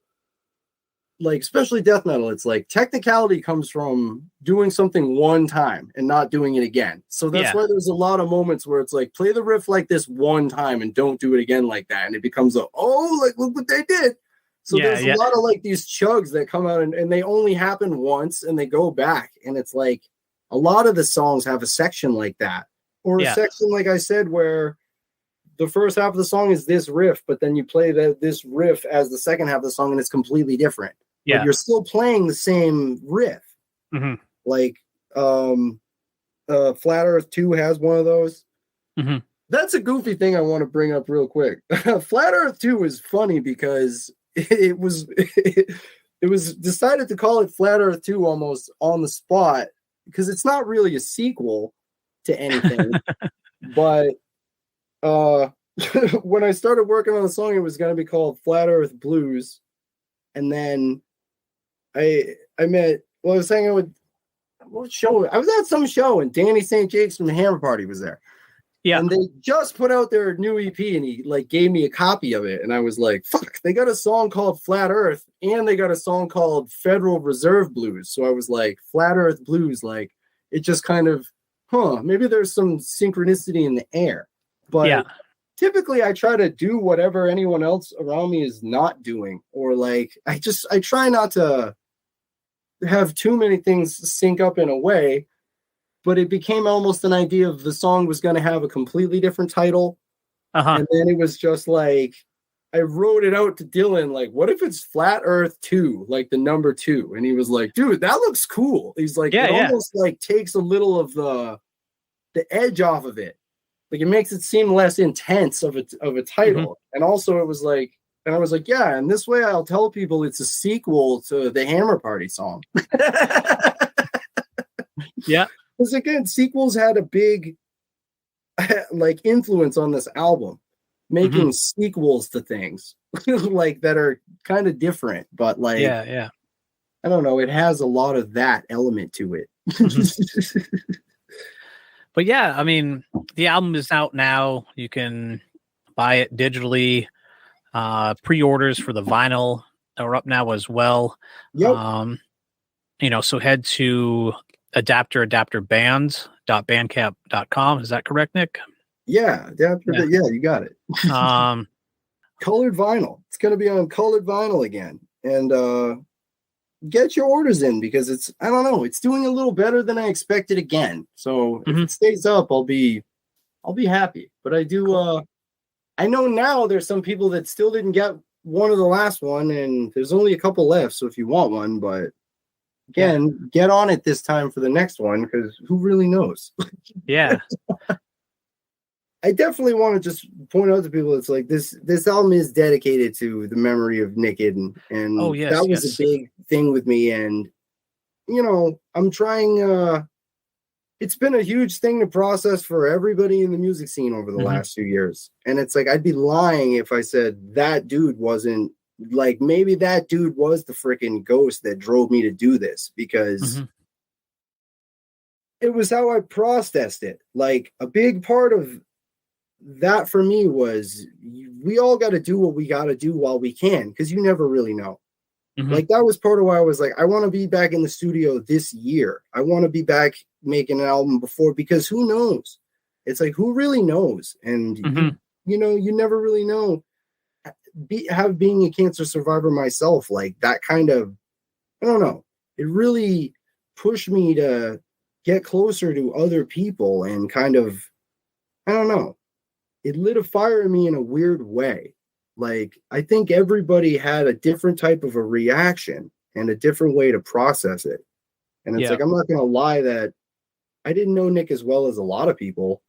like, especially death metal, it's like technicality comes from doing something one time and not doing it again. So that's why there's a lot of moments where it's like, play the riff like this one time and don't do it again like that. And it becomes like, look what they did. So there's a lot of like these chugs that come out and they only happen once and they go back. And it's like a lot of the songs have a section like that, or a section, like I said, where the first half of the song is this riff, but then you play this riff as the second half of the song and it's completely different. Yeah. But you're still playing the same riff. Mm-hmm. Like Flat Earth 2 has one of those. Mm-hmm. That's a goofy thing I want to bring up real quick. Flat Earth 2 is funny because it was decided to call it Flat Earth 2 almost on the spot because it's not really a sequel to anything. But when I started working on the song, it was going to be called Flat Earth Blues. And then I was hanging with, what show? I was at some show and Danny St. Jake's from the Hammer Party was there. Yeah. And they just put out their new EP and he like gave me a copy of it. And I was like, fuck, they got a song called Flat Earth and they got a song called Federal Reserve Blues. So I was like, Flat Earth Blues, like it just kind of, maybe there's some synchronicity in the air. But typically I try to do whatever anyone else around me is not doing. Or like, I try not to have too many things sync up in a way, but it became almost an idea of the song was going to have a completely different title. And then it was just like, I wrote it out to Dylan, like, what if it's Flat Earth 2, like the number 2? And he was like, dude, that looks cool. He's like, almost like takes a little of the edge off of it. Like it makes it seem less intense of a title. Mm-hmm. And also it was like, and I was like, yeah, and this way I'll tell people it's a sequel to the Hammer Party song. Yeah. Because again, sequels had a big like influence on this album, making sequels to things like that are kind of different, but like, I don't know, it has a lot of that element to it. But yeah, I mean, the album is out now. You can buy it digitally. Pre-orders for the vinyl are up now as well. Yep. So head to adapterband.bandcamp.com. Is that correct, Nick? Yeah, you got it. Colored vinyl. It's going to be on colored vinyl again. And get your orders in because it's doing a little better than I expected again. So if it stays up, I'll be happy. But I do I know now there's some people that still didn't get one of the last one, and there's only a couple left. So if you want one, but again, get on it this time for the next one because who really knows? Yeah. I definitely want to just point out to people, it's like this album is dedicated to the memory of Nick Iden, and that was a big thing with me. And I'm trying. It's been a huge thing to process for everybody in the music scene over the last few years. And it's like, I'd be lying if I said that dude wasn't, like, maybe that dude was the freaking ghost that drove me to do this, because it was how I processed it. Like, a big part of that for me was, we all got to do what we got to do while we can, because you never really know. Like, that was part of why I was like, I want to be back in the studio this year. I want to be back making an album before, because who knows? It's like, who really knows? And you never really know. Being a cancer survivor myself, like that kind of, I don't know, it really pushed me to get closer to other people, and kind of, I don't know, it lit a fire in me in a weird way. Like, I think everybody had a different type of a reaction and a different way to process it. And it's like, I'm not going to lie that I didn't know Nick as well as a lot of people,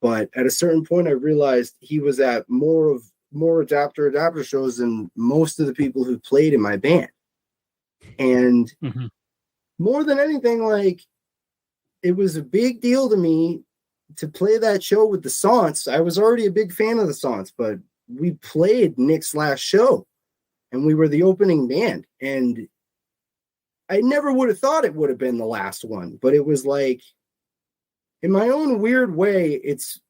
but at a certain point I realized he was at more adapter shows than most of the people who played in my band. And more than anything, like, it was a big deal to me to play that show with the Saunts. I was already a big fan of the Saunts, but we played Nick's last show and we were the opening band. And I never would have thought it would have been the last one, but it was like, in my own weird way, it's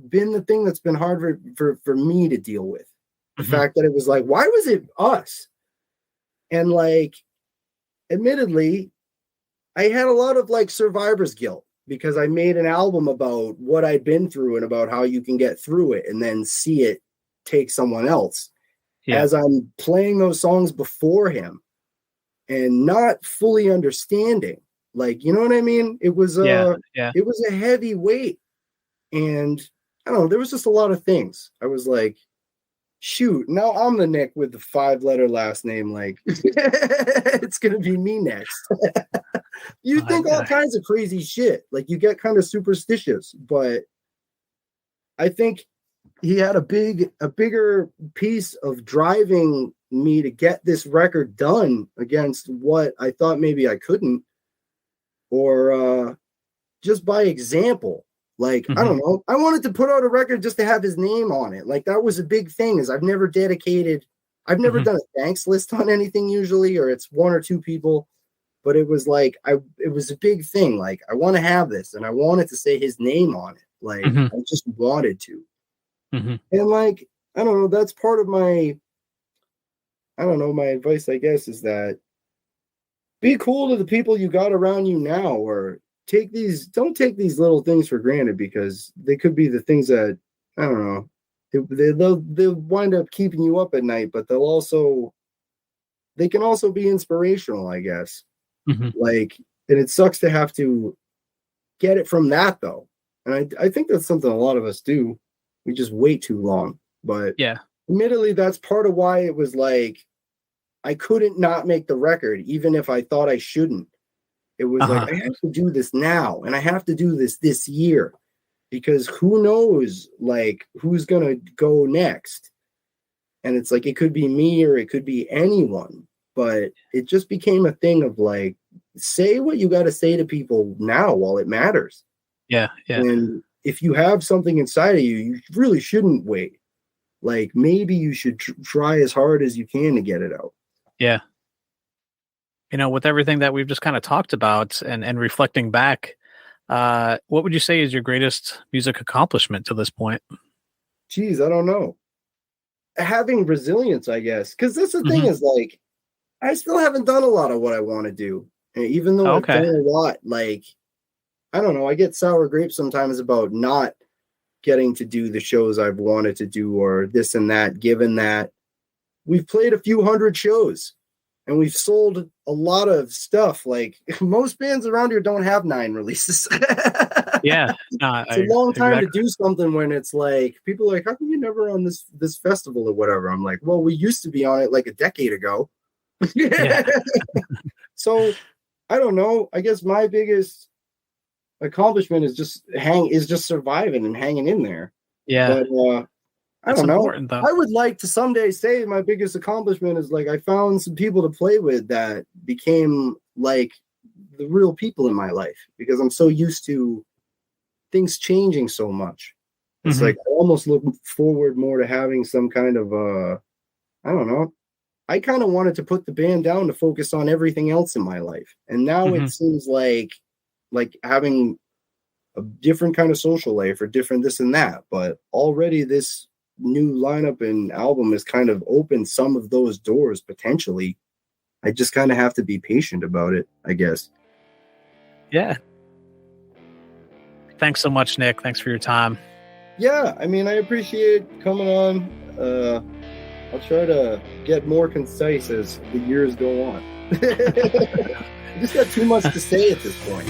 been the thing that's been hard for me to deal with. The fact that it was like, why was it us? And like, admittedly, I had a lot of like survivor's guilt because I made an album about what I'd been through and about how you can get through it and then see it take someone else. As I'm playing those songs before him and not fully understanding, like, you know what I mean? It was it was a heavy weight. And I don't know, there was just a lot of things. I was like, shoot, now I'm the Nick with the 5-letter last name. Like, it's going to be me next. You think all kinds of crazy shit. Like, you get kind of superstitious. But I think he had a bigger piece of driving me to get this record done against what I thought maybe I couldn't. Or just by example. Like, I don't know. I wanted to put out a record just to have his name on it. Like, that was a big thing, is I've never done a thanks list on anything usually, or it's one or two people. But it was like, it was a big thing. Like, I want to have this, and I wanted to say his name on it. Like, I just wanted to. And like, I don't know, that's part of my advice, I guess, is that be cool to the people you got around you now, or don't take these little things for granted, because they could be the things that, I don't know, they'll wind up keeping you up at night, but they can also be inspirational, I guess. Like, and it sucks to have to get it from that though. And I think that's something a lot of us do. We just wait too long. But admittedly, that's part of why it was like, I couldn't not make the record, even if I thought I shouldn't. It was like, I have to do this now, and I have to do this year, because who knows, like, who's going to go next. And it's like, it could be me or it could be anyone, but it just became a thing of like, say what you got to say to people now while it matters. And if you have something inside of you, you really shouldn't wait. Like, maybe you should try as hard as you can to get it out. You know, with everything that we've just kind of talked about and reflecting back, what would you say is your greatest music accomplishment to this point? Geez, I don't know. Having resilience, I guess. Because that's the thing, is like, I still haven't done a lot of what I want to do. And even though I've done a lot, like, I don't know, I get sour grapes sometimes about not getting to do the shows I've wanted to do, or this and that, given that we've played a few hundred shows. And we've sold a lot of stuff. Like, most bands around here don't have 9 releases. It's a long time to do something when it's like, people are like, how come you're never on this festival or whatever? I'm like, well, we used to be on it like a decade ago. So, I don't know. I guess my biggest accomplishment is just surviving and hanging in there. But, I don't know. I would like to someday say my biggest accomplishment is like, I found some people to play with that became like the real people in my life, because I'm so used to things changing so much. It's like, I almost look forward more to having some kind of, I don't know. I kind of wanted to put the band down to focus on everything else in my life. And now it seems like having a different kind of social life, or different this and that. But already this new lineup and album has kind of opened some of those doors potentially. I just kind of have to be patient about it, I guess. Thanks so much, Nick. Thanks for your time. I mean, I appreciate coming on. I'll try to get more concise as the years go on. I just got too much to say at this point.